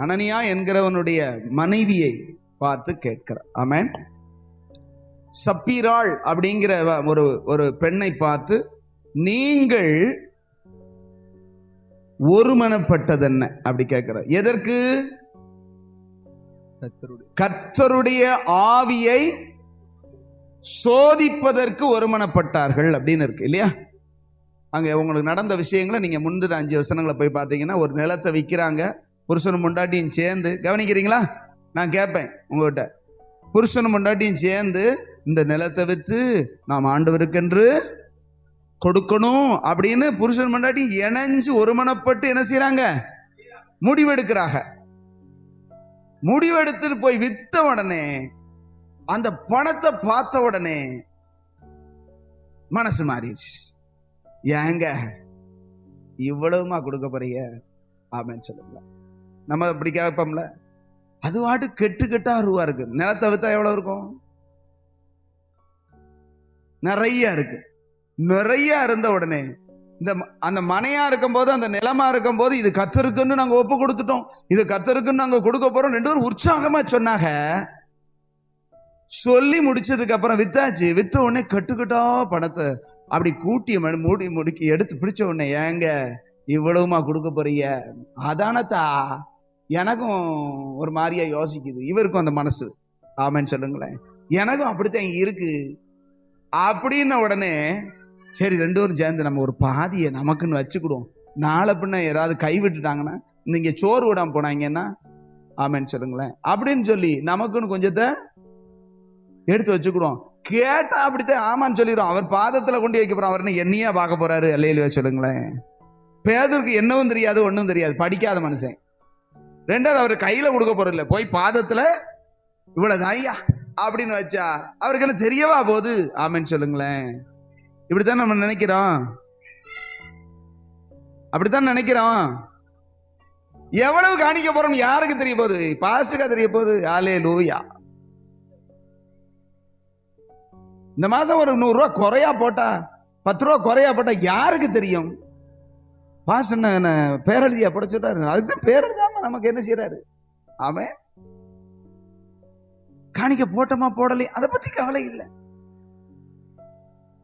அனனியா என்கிறவனுடைய மனைவியை பார்த்து கேட்கிறார். ஆமென். சப்பீராள் அப்படிங்கிற ஒரு பெண்ணை பார்த்து நீங்கள் ஒருமனப்பட்டதென்ன அப்படி கேட்கிறார். எதற்கு? கர்த்தருடைய ஆவியை சோதிப்பதற்கு ஒருமனப்பட்டார்கள் அப்படின்னு இருக்கு இல்லையா? அங்க உங்களுக்கு நடந்த விஷயங்களை நீங்க முந்தின 5 வசனங்களை போய் பார்த்தீங்கன்னா, ஒரு நிலத்தை விற்கிறாங்க, புருஷனும் பொண்டாட்டியும் சேர்ந்து. கவனிக்கிறீங்களா? நான் கேட்பேன் உங்ககிட்ட, புருஷனும் பொண்டாட்டியும் சேர்ந்து இந்த நிலத்தை விற்று நாம் ஆண்டவருக்கென்று கொடுக்கணும் அப்படின்னு புருஷன் பொண்டாட்டி இணைஞ்சு ஒருமனப்பட்டு என்ன செய்யறாங்க? முடிவெடுக்கிறாங்க. முடிவெடுத்துட்டு போய் வித்த உடனே, அந்த பணத்தை பார்த்த உடனே மனசு மாறிடுச்சு. ஏங்க இவ்வளவுமா கொடுக்க போறீங்க? ஆமென் சொல்லுங்க. நம்ம இப்படி கேட்போம்ல, அது வாட்டு கெட்டு கெட்டா ரூபா இருக்கு. நிலத்தை வித்தா எவ்வளவு இருக்கும்? நிறைய இருக்கு. நிறைய இருந்த உடனே அந்த மனையா இருக்கும் போது, அந்த நிலமா இருக்கும் போது, இது கர்த்தருக்குன்னு நாங்க ஒப்பு கொடுத்துட்டோம், இது கர்த்தருக்குன்னு நாங்க கொடுக்க போறோம், ரெண்டு பேரும் உற்சாகமா சொன்னாங்க. சொல்லி முடிச்சதுக்கு அப்புறம் வித்தாச்சு. வித்த உடனே கட்டுக்கட்டா பணத்தை அப்படி கூட்டி முடுக்கி எடுத்து பிடிச்ச உடனே, ஏங்க இவ்வளவுமா கொடுக்க போறீங்க? அதானத்தா எனக்கும் ஒரு மாதிரியா யோசிக்குது. இவருக்கும் அந்த மனசு. ஆமென் சொல்லுங்களேன். எனக்கும் அப்படித்தான் இங்க இருக்கு அப்படின்ன உடனே, சரி ரெண்டு பேரும் சேர்ந்து நம்ம ஒரு பாதியை நமக்குன்னு வச்சுக்கிடுவோம். நாளை பின்ன ஏதாவது கைவிட்டுட்டாங்கன்னா, நீங்க சோறு விடாம போனாங்கன்னா, ஆமென் சொல்லுங்களேன், அப்படின்னு சொல்லி நமக்குன்னு கொஞ்சத்தை எடுத்து வச்சுக்கிடுவோம். கேட்டா அப்படித்தான் ஆமான்னு சொல்லிடுவோம். அவர் பாதத்துல கொண்டு வைக்க போறோம். அவர் என்னையா பார்க்க போறாரு? அல்லேலூயா சொல்லுங்களேன். பேதுருக்கு என்னவும் தெரியாது, ஒன்னும் தெரியாது, படிக்காத மனுஷன். ரெண்டாவது அவர் கையில கொடுக்க போறது இல்லை, போய் பாதத்துல இவ்வளவு ஐயா அப்படின்னு வச்சா அவருக்கு என்ன தெரியவா போகுது? ஆமென் சொல்லுங்களேன். இப்படித்தான் நம்ம நினைக்கிறோம். அப்படித்தான் நினைக்கிறோம். எவ்வளவு காணிக்க போறோம் யாருக்கு தெரிய போகுது? பாஸ்டுக்கா தெரிய போகுது? அல்லேலூயா. இந்த மாசம் ஒரு 100 ரூபா குறையா போட்டா, 10 ரூபா குறையா போட்டா யாருக்கு தெரியும்? பாஸ்ட் என்ன பேரெழுதியா போட சொல்றாரு? அதுக்குதான் பேரெழுதாம நமக்கு என்ன செய்யறாரு? அவன் காணிக்க போட்டோமா போடலை அதை பத்தி கவலை இல்லை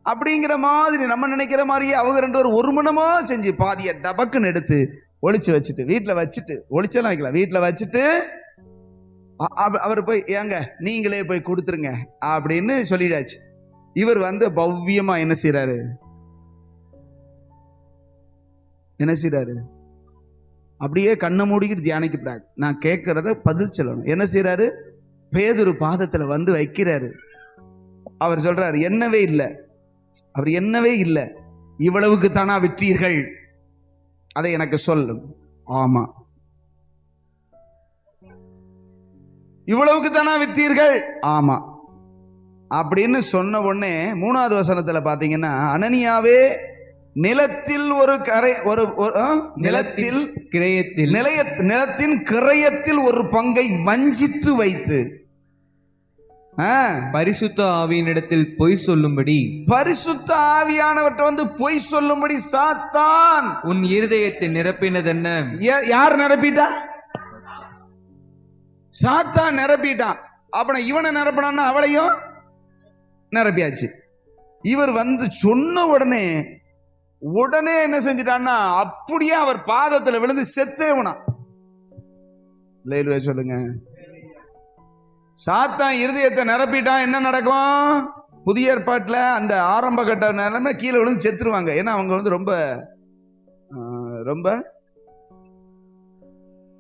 அப்படிங்கிற மாதிரி நம்ம நினைக்கிற மாதிரியே அவங்க ரெண்டு பேரும் ஒரு மனமா செஞ்சு பாதிய டபக்குன்னு எடுத்து ஒளிச்சு வச்சுட்டு வீட்டுல வச்சுட்டு, ஒளிச்செல்லாம் வைக்கலாம், வீட்டுல வச்சுட்டு அவர் போய் ஏங்க நீங்களே போய் கொடுத்துருங்க அப்படின்னு சொல்லிடாச்சு. இவர் வந்து பவ்யமா என்ன செய்யறாரு? அப்படியே கண்ணை மூடிக்கிட்டு தியானிக்கப்படாது. நான் கேட்கறத பதில் சொல்லணும். என்ன செய்யறாரு? பேதுரு பாதத்துல வந்து வைக்கிறாரு. அவர் சொல்றாரு, என்னவே இல்லை. அவர் என்னவே இல்லை. இவ்வளவுக்கு தானா விற்றீர்கள்? அதை எனக்கு சொல்லு. ஆமா. இவ்வளவுக்கு தானா விற்றீர்கள்? ஆமா அப்படின்னு சொன்ன உடனே 3வது வசனத்துல பாத்தீங்கன்னா, அனனியாவே நிலத்தில் ஒரு கரை ஒரு நிலத்தில் நிலத்தின் கிரயத்தில் ஒரு பங்கை வஞ்சித்து வைத்து பரிசுத்த ஆவியினிடத்தில் பொய் சொல்லும்படி, பரிசுத்த ஆவியானவர்கிட்ட வந்து பொய் சொல்லும்படி சாத்தான் உன் இருதயத்தை நிரப்பினதென்ன? யார் நிரப்பிட்டா? சாத்தான் நிரப்பிட்டான். அப்ப இவனை நிரப்பினான்னா அவளையும் நிரப்பியாச்சு. இவர் வந்து சொன்ன உடனே என்ன செஞ்சிட்டான்னா, அப்படியே அவர் பாதத்துல விழுந்து செத்தேவனா. லேலுவே சொல்லுங்க. சாத்தான் இருதயத்தை நிரப்பிட்டான். என்ன நடக்கும்? புதிய ஏற்பாட்டுல அந்த ஆரம்ப கட்ட நிலைமை கீழே விழுந்து செத்துருவாங்க. ஏன்னா அவங்க வந்து ரொம்ப ரொம்ப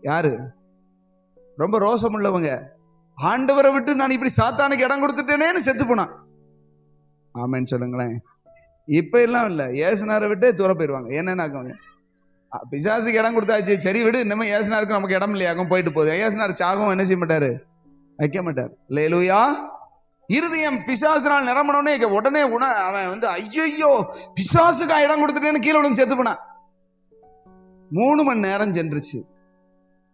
யாரு? ரொம்ப ரோசம் உள்ளவங்க. ஆண்டவரை விட்டு நான் இப்படி சாத்தானுக்கு இடம் கொடுத்துட்டேனேன்னு செத்து போனான். ஆமென் சொல்லுங்களேன். இப்ப எல்லாம் இல்ல, ஏசுனாரை விட்டு தூர போயிடுவாங்க. என்னன்னாக்க பிசாசுக்கு இடம் கொடுத்தாச்சு, சரி விடு, இனிமே ஏசுனாருக்கு நமக்கு இடம் இல்லையாக்கும், போயிட்டு போகுது. ஏசுனார் சாகவும் என்ன செய்ய மாட்டாரு? வைக்க மாட்டார். லேலூயா. இருதயம் பிசாசுனால் நிரம்பணும்னே உடனே அவன் வந்து ஐயோ பிசாசுக்கா இடம் கொடுத்துட்டேன்னு கீழே விழுந்து செத்து போனான். 3 மணி நேரம் சென்றுச்சு.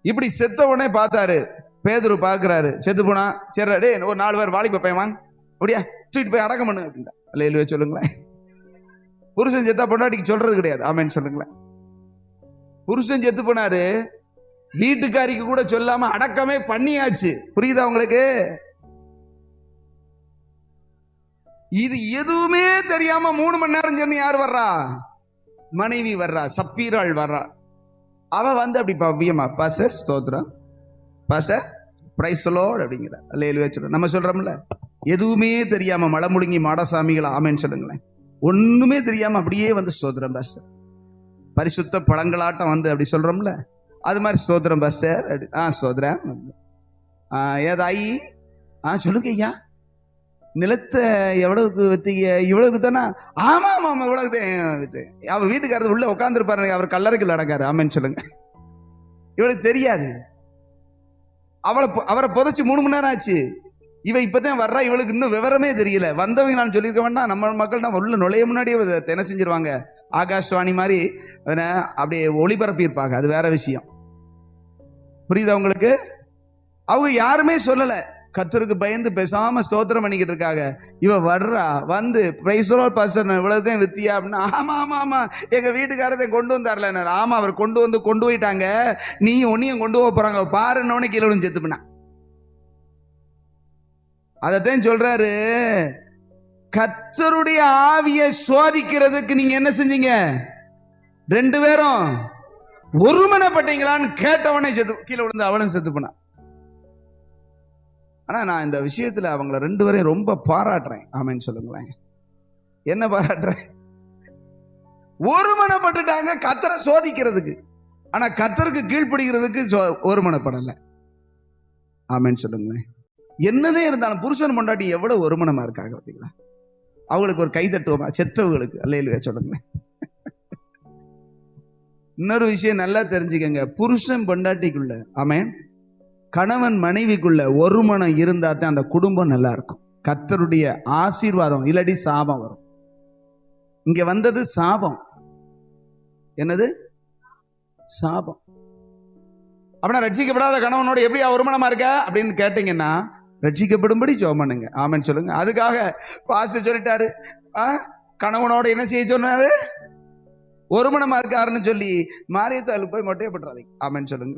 இப்படி செத்த உடனே பார்த்தாரு, பேதுரு பாக்குறாரு, செத்து போனா. சரி டே, ஒரு 4 பேர் வாலிப பையன் அப்படியா தூக்கிட்டு போய் அடக்கம் பண்ணு அப்படின்டா. லேலுவே சொல்லுங்களேன். புருஷன் செத்தா பொண்டாட்டிக்கு சொல்றது கிடையாது. ஆமென் சொல்லுங்களேன். புருஷன் செத்து போனாரு, வீட்டுக்காரிக்கு கூட சொல்லாம அடக்கமே பண்ணியாச்சு. புரியுதா உங்களுக்கு? இது எதுவுமே தெரியாம 3 மணி நேரம் சொன்ன யார் வர்றா? மனைவி வர்றா, சப்பீராள் வர்றா. அவ வந்து அப்படி பவ்யமா பாஸ்டர் ஸ்தோத்திரம், பாஸ்டர் பிரைஸ் தி லார்ட் அப்படிங்கிற. அல்லேலூயா சொல்ற. நம்ம சொல்றோம்ல, எதுவுமே தெரியாம மலமுழுங்கி மாடசாமிகள். ஆமென் சொல்லுங்களேன். ஒண்ணுமே தெரியாம அப்படியே வந்து ஸ்தோத்திரம் பாஸ்டர், பரிசுத்த பழங்களாட்டம் வந்து அப்படி சொல்றோம்ல, அது மாதிரி ஸ்தோத்திரம் பாஸ்டர். ஸ்தோத்திரம். ஏதாயி சொல்லுங்க ஐயா, நிலத்தை எவ்வளவுக்கு வித்தீங்க? இவ்வளவுக்கு தானே? ஆமா ஆமா ஆமா இவ்வளவுக்கு வித்து. அவ வீட்டுக்காரர் உள்ள உட்காந்துருப்பாரு, அவர் கல்லறைக்குள்ள நடக்காரு. ஆமென் சொல்லுங்க. இவளுக்கு தெரியாது. அவரை புதைச்சு 3 மணி நேரம் ஆச்சு. இவ இப்பதான் வர்றா, இவளுக்கு இன்னும் விவரமே தெரியல. வந்தவங்க நான் சொல்லியிருக்க வேண்டாம், நம்ம மக்கள் தான் உள்ள நுழைய முன்னாடியே என்ன செஞ்சிருவாங்க? ஆகாஷ்வாணி மாதிரி அப்படியே ஒளிபரப்பி இருப்பாங்க, அது வேற விஷயம். புரியுதா உங்களுக்கு? அவங்க யாருமே சொல்லலை, கர்த்தருக்கு பயந்து பேசாம ஸ்தோத்திரம் பண்ணிக்கிட்டு இருக்காங்க. இவ வர்றா, வந்து பிரைஸ் தி லார்ட் பாஸ்டர் இவ்வளவுதான் வித்தியா அப்படின்னா, ஆமா ஆமா ஆமா எங்க வீட்டுக்காரத்தை கொண்டு வந்தார்ல. ஆமா, அவர் கொண்டு போயிட்டாங்க, நீ ஒன்னையும் கொண்டு போக போறாங்க பாருன்னு கீழே விழுந்து செத்து பண்ண. அதத்தான் சொல்றாரு, கர்த்தருடைய ஆவியை சோதிக்கிறதுக்கு நீங்க என்ன செஞ்சீங்க? 2 பேரும் ஒருமனப்பட்டீங்களான்னு கேட்டவனே செத்து கீழே விழுந்து அவளும் செத்து பண்ணா. ஆனா நான் இந்த விஷயத்துல அவங்கள 2 பேரையும் ரொம்ப பாராட்டுறேன். ஆமேன்னு சொல்லுங்களேன். என்ன பாராட்டுறேன்? ஒருமனப்பட்டுட்டாங்க கர்த்தரை சோதிக்கிறதுக்கு, ஆனா கர்த்தருக்கு கீழ்ப்படுகிறதுக்கு ஒருமனப்படல. ஆமேன்னு சொல்லுங்களேன். என்னதே இருந்தாலும் புருஷன் பொண்டாட்டி எவ்வளவு ஒருமனமா இருக்காங்க பார்த்தீங்களா? அவங்களுக்கு ஒரு கை தட்டுவோமா? செத்தவங்களுக்கு அல்லேலூயா சொல்லுங்களேன். இன்னொரு விஷயம் நல்லா தெரிஞ்சுக்கங்க, புருஷன் பொண்டாட்டிக்குள்ள, ஆமென், கணவன் மனைவிக்குள்ள ஒரு மனம் இருந்தா தான் அந்த குடும்பம் நல்லா இருக்கும். கர்த்தருடைய ஆசீர்வாதம், இல்லாட்டி சாபம் வரும். இங்க வந்தது சாபம். என்னது? சாபம். அப்படின்னா ரட்சிக்கப்படாத கணவனோட எப்படி ஒரு மனமா இருக்க அப்படின்னு கேட்டீங்கன்னா, ரட்சிக்கப்படும்படி ஜெபம் பண்ணுங்க. ஆமென் சொல்லுங்க. அதுக்காக பாஸ்டர் சொல்லிட்டாரு, கணவனோட என்ன செய்ய சொன்னாரு? ஒரு மனமா இருக்காருன்னு சொல்லி மாரியத்தாளுக்கு போய் மொட்டையை போட்டுறாதீங்க. ஆமென் சொல்லுங்க.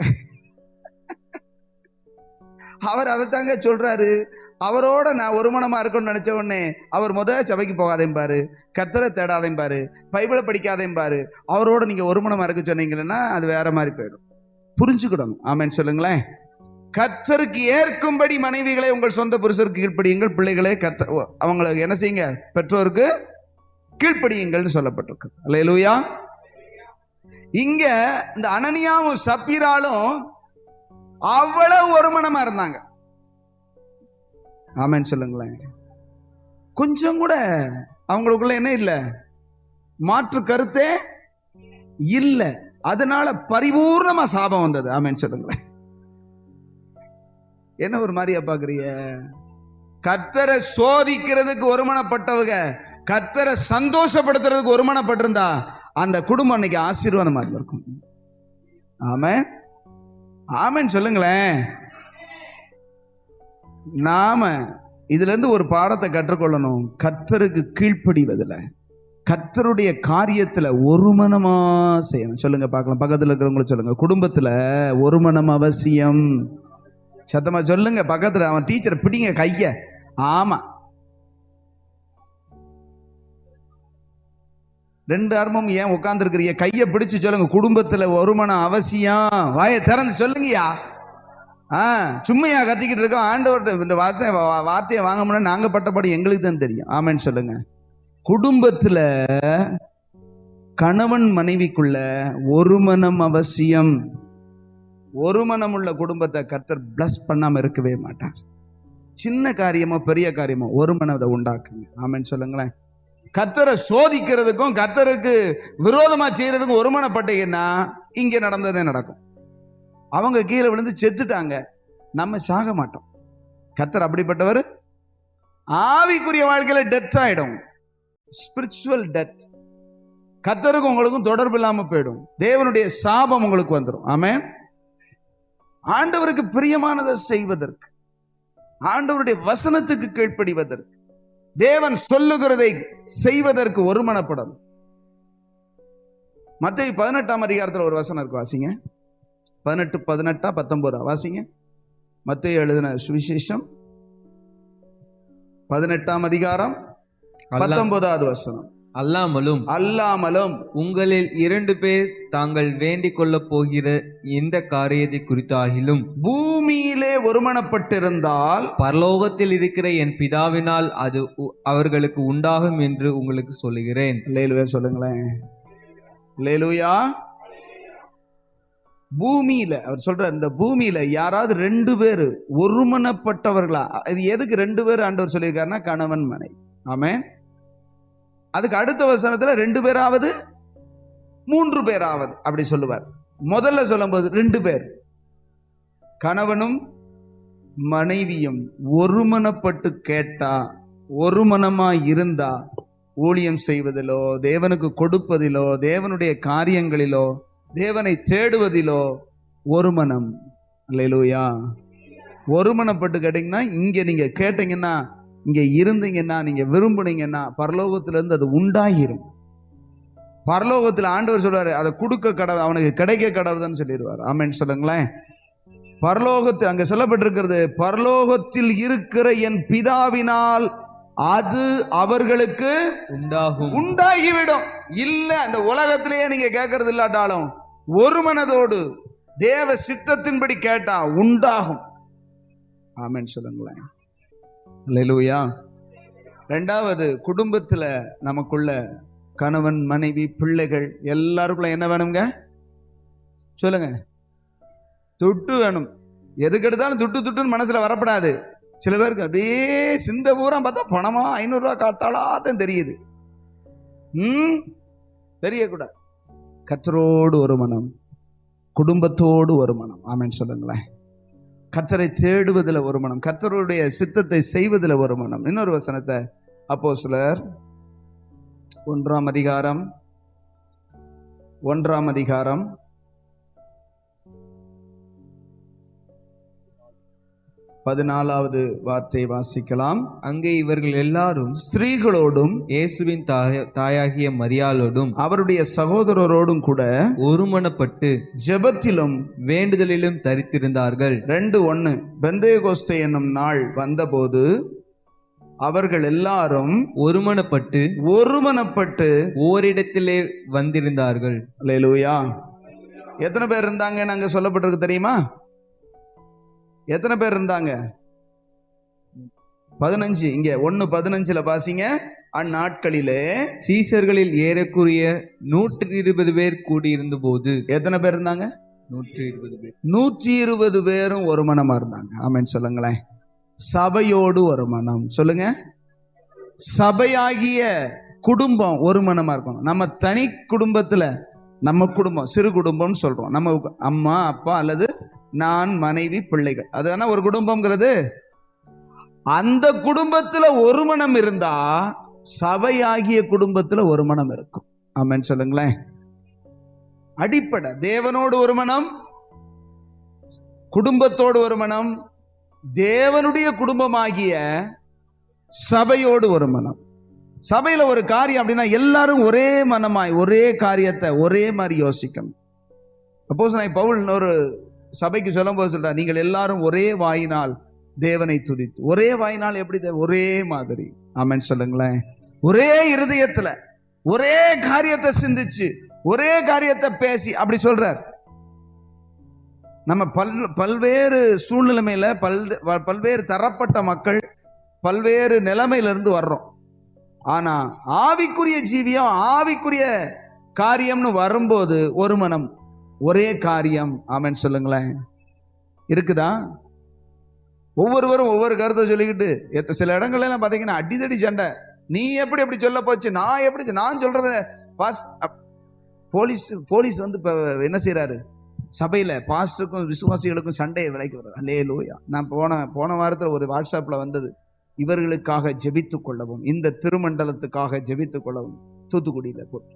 அவர் அதைத்தாங்க சொல்றாரு. அவரோட நான் ஒரு மனமா இருக்கணும்னு நினைச்ச உடனே அவர் சபைக்கு போகாதேன் பாரு, கர்த்தரை தேடாதேன் பாரு, பைபிளை படிக்காதேன் பாரு, அவரோட நீங்க ஒரு மனமா இருக்க சொன்னீங்கன்னா அது வேற மாதிரி போயிடும். புரிஞ்சுக்கிடணும். ஆமென் சொல்லுங்களேன். கர்த்தருக்கு ஏற்கும்படி மனைவிகளை உங்கள் சொந்த புருஷருக்கு கீழ்ப்படியுங்கள், பிள்ளைகளே அவங்களுக்கு என்ன செய்யுங்க? பெற்றோருக்கு கீழ்ப்படியுங்கள்னு சொல்லப்பட்டிருக்கு. அல்லேலூயா. இங்க இந்த அனனியாவும் சப்பீராலும் அவ்வளவு ஒரு மனமா இருந்தாங்க. ஆமென் சொல்லுங்களேன். கொஞ்சம் கூட அவங்களுக்குள்ள என்ன இல்லை? மாற்று கருத்தே இல்லை. அதனால பரிபூர்ணமா சாபம் வந்தது. ஆமென் சொல்லுங்களேன். என்ன ஒரு மாதிரியா பாக்குறீங்க? கர்த்தரை சோதிக்கிறதுக்கு ஒருமனப்பட்டவங்க கர்த்தரை சந்தோஷப்படுத்துறதுக்கு ஒருமனப்பட்டிருந்தா அந்த குடும்பம் இன்னைக்கு ஆசீர்வாதமா இருக்கும். ஆமென், ஆமென் சொல்லுங்களேன். நாம இதுல இருந்து ஒரு பாடத்தை கற்றுக்கொள்ளணும். கர்த்தருக்கு கீழ்ப்படிவதில், கர்த்தருடைய காரியத்துல ஒரு மனமா செய்யணும். சொல்லுங்க பார்க்கலாம். பக்கத்துல இருக்கிறவங்களும் சொல்லுங்க, குடும்பத்துல ஒரு மனம் அவசியம். சத்தமா சொல்லுங்க. பக்கத்துல அவன் டீச்சரை பிடிங்க கைய. ஆமா, 2 அர்மம் ஏன் உட்கார்ந்து இருக்கிறீங்க? கையை பிடிச்சு சொல்லுங்க, குடும்பத்துல ஒரு மனம் அவசியம். வாயை திறந்து சொல்லுங்கயா. சும்மையா கத்திக்கிட்டு இருக்கோம். ஆண்டவர்கிட்ட இந்த வார்த்தையை வாங்க முடியாது. நாங்க பட்டப்பாடு எங்களுக்கு தான் தெரியும். ஆமென் சொல்லுங்க. குடும்பத்துல கணவன் மனைவிக்குள்ள ஒரு மனம் அவசியம். ஒரு மனம் உள்ள குடும்பத்தை கர்த்தர் பிளஸ் பண்ணாம இருக்கவே மாட்டார். சின்ன காரியமோ பெரிய காரியமோ ஒரு மனதை உண்டாக்குங்க. ஆமென் சொல்லுங்களேன். கர்த்தரை சோதிக்கிறதுக்கும் கர்த்தருக்கு விரோதமா செய்யறதுக்கும் ஒருமனப்பட்டீங்கன்னா இங்க நடந்ததே நடக்கும். அவங்க கீழே விழுந்து செத்துட்டாங்க, நம்ம சாக மாட்டோம். கர்த்தர் அப்படிப்பட்டவர். ஆவிக்குரிய வாழ்க்கையில டெத் ஆயிடும், ஸ்பிரிச்சுவல் டெத். கர்த்தருக்கும் உங்களுக்கும் தொடர்பு இல்லாம போயிடும். தேவனுடைய சாபம் உங்களுக்கு வந்துடும். ஆமென். ஆண்டவருக்கு பிரியமானதை செய்வதற்கு, ஆண்டவருடைய வசனத்துக்கு கீழ்ப்படிவதற்கு, தேவன் சொல்லுகிறதை செய்வதற்கு ஒருமனப்படணும். மத்தேயு 18ஆம் அதிகாரத்தில் ஒரு வசனம் இருக்கு, வாசிங்க. 18, 18, 19 வாசிங்க. மத்தேயு எழுதின சுவிசேஷம் 18ஆம் அதிகாரம் 19வது வசனம். அல்லாமலும் உங்களில் 2 பேர் தாங்கள் வேண்டிக் கொள்ள போகிற இந்த காரியத்தை குறித்தாகிலும் பூமியிலே ஒருமனப்பட்டிருந்தால் பரலோகத்தில் இருக்கிற என் பிதாவினால் அது அவர்களுக்கு உண்டாகும் என்று உங்களுக்கு சொல்லுகிறேன். அல்லேலூயா சொல்லுங்களேன். அல்லேலூயா. பூமியில அவர் சொல்ற, இந்த பூமியில யாராவது 2 பேர் ஒருமனப்பட்டவர்களா? இது எதுக்கு 2 பேர் ஆண்டவர் சொல்லியிருக்காருன்னா, கணவன் மனைவி. ஆமென். அதுக்கு அடுத்த வசனத்துல 2 பேராவது 3 பேராவது அப்படி சொல்லுவார். முதல்ல சொல்லும்போது 2 பேர், கணவனும் மனைவியும் ஒருமனப்பட்டு கேட்டா, ஒரு மனமா இருந்தா ஊழியம் செய்வதிலோ, தேவனுக்கு கொடுப்பதிலோ, தேவனுடைய காரியங்களிலோ, தேவனை தேடுவதிலோ ஒரு மனம். அல்லேலூயா. ஒருமனப்பட்டு கேட்டீங்கன்னா, இங்க நீங்க கேட்டீங்கன்னா, இங்க இருந்தீங்கன்னா, நீங்க விரும்புனீங்கன்னா பரலோகத்திலிருந்து அது உண்டாகிரும். பரலோகத்தில் ஆண்டவர் சொல்றாரு, அதை கொடுக்க கடவுள், அவனுக்கு கிடைக்க கடவுள்னு சொல்லிடுவார். ஆமென் சொல்லுங்களேன். பரலோகத்தில் அங்க சொல்லப்பட்டிருக்கிறது, பரலோகத்தில் இருக்கிற என் பிதாவினால் அது அவர்களுக்கு உண்டாகிவிடும். இல்ல அந்த உலகத்திலேயே நீங்க கேட்கறது இல்லாட்டாலும் ஒரு மனதோடு தேவ சித்தத்தின்படி கேட்டா உண்டாகும். ஆமென் சொல்லுங்களேன். அல்லேலூயா. ரெண்டாவது, குடும்பத்துல நமக்குள்ள கணவன், மனைவி, பிள்ளைகள் எல்லாருக்குள்ள என்ன வேணுங்க சொல்லுங்க? துட்டு வேணும். எதுக்கு எடுத்தாலும் துட்டு துட்டுன்னு மனசுல வரப்படாது. சில பேருக்கு அப்படியே சிந்த பூரா பார்த்தா பணமா 500 ரூபா காத்தாலாத்தான் தெரியுது. தெரியக்கூடாது. கர்த்தரோடு ஒரு மனம், குடும்பத்தோடு ஒரு மனம். ஆமென் சொல்லுங்களேன். கர்த்தரை தேடுவதில் ஒரு மனம், கர்த்தருடைய சித்தத்தை செய்வதில் ஒரு மனம். இன்னொரு வசனத்தை அப்போஸ்தலர் 1ஆம் அதிகாரம் 14வது வார்த்தை வாசிக்கலாம். அங்கே இவர்கள் எல்லாரும் ஸ்திரீகளோடும் இயேசுவின் தாயாகிய மரியாளோடும் அவருடைய சகோதரரோடும் கூட ஒருமனப்பட்டு ஜெபத்திலும் வேண்டுதலிலும் தரித்திருந்தார்கள். 2:1 பெந்தேகோஸ்தே என்னும் நாள் வந்தபோது அவர்கள் எல்லாரும் ஒருமனப்பட்டு ஓரிடத்திலே வந்திருந்தார்கள். அல்லேலூயா. எத்தனை பேர் இருந்தாங்க அங்க சொல்லப்பட்டிருக்கு தெரியுமா? எத்தனை பேர் இருந்தாங்க? 15. இங்க 1:15 பாசிங்க. அந்நாட்களிலே சீசர்களில் ஏறக்குறைய 120 பேர் கூடியிருந்த போது. எத்தனை பேர் இருந்தாங்க? 120 பேர். 120 பேரும் ஒரு மனமா இருந்தாங்க. ஆமென் சொல்லுங்களேன். சபையோடு ஒரு மனம். சொல்லுங்க. சபையாகிய குடும்பம் ஒரு மனமா இருக்கணும். நம்ம தனி குடும்பத்துல, நம்ம குடும்பம் சிறு குடும்பம்னு சொல்றோம். நம்ம அம்மா அப்பா அல்லது நான் மனைவி பிள்ளைகள், அதுதானே ஒரு குடும்பம்ங்கிறது. அந்த குடும்பத்துல ஒரு மனம் இருந்தா சபையாகிய குடும்பத்துல ஒரு மனம் இருக்கும். ஆமென் சொல்லுங்களேன். அடிப்படை தேவனோடு ஒரு மனம், குடும்பத்தோடு ஒரு மனம், தேவனுடைய குடும்பமாகிய சபையோடு ஒரு மனம். சபையில ஒரு காரியம் அப்படின்னா எல்லாரும் ஒரே மனமாய் ஒரே காரியத்தை ஒரே மாதிரி யோசிக்கணும். அப்போஸ்தலனாகிய பவுல் ஒரு சபைக்கு சொல்லும் போது சொல்றார், நீங்கள் எல்லாரும் ஒரே வாயினால் தேவனை துதித்து. ஒரே வாயினால் எப்படி? ஒரே மாதிரி. ஆமென் சொல்லுங்களேன். ஒரே இருதயத்துல ஒரே காரியத்தை சிந்திச்சு ஒரே காரியத்தை பேசி அப்படி சொல்றார். நம்ம பல்வேறு சூழ்நிலைமையில பல்வேறு தரப்பட்ட மக்கள் பல்வேறு நிலைமையிலிருந்து வர்றோம். ஆனா ஆவிக்குரிய ஜீவியம், ஆவிக்குரிய காரியம்னு வரும்போது ஒரு மனம் ஒரே காரியம். ஆமென் சொல்லுங்களேன். இருக்குதா? ஒவ்வொருவரும் ஒவ்வொரு கருத்தை சொல்லிக்கிட்டு சில இடங்கள்ல எல்லாம் பாத்தீங்கன்னா அடிதடி சண்டை. நீ எப்படி எப்படி சொல்ல போச்சு, நான் எப்படி, நான் சொல்றத போலீஸ் வந்து என்ன செய்யறாரு, சபையில பாஸ்டருக்கும் விசுவாசிகளுக்கும் சண்டையை விலைக்கு வர்றாரு. அல்லேலூயா. நான் போன வாரத்தில் ஒரு வாட்ஸ்அப்ல வந்தது, இவர்களுக்காக ஜெபித்துக் கொள்ளவும், இந்த திருமண்டலத்துக்காக ஜெபித்துக் கொள்ளவும். தூத்துக்குடியில போய்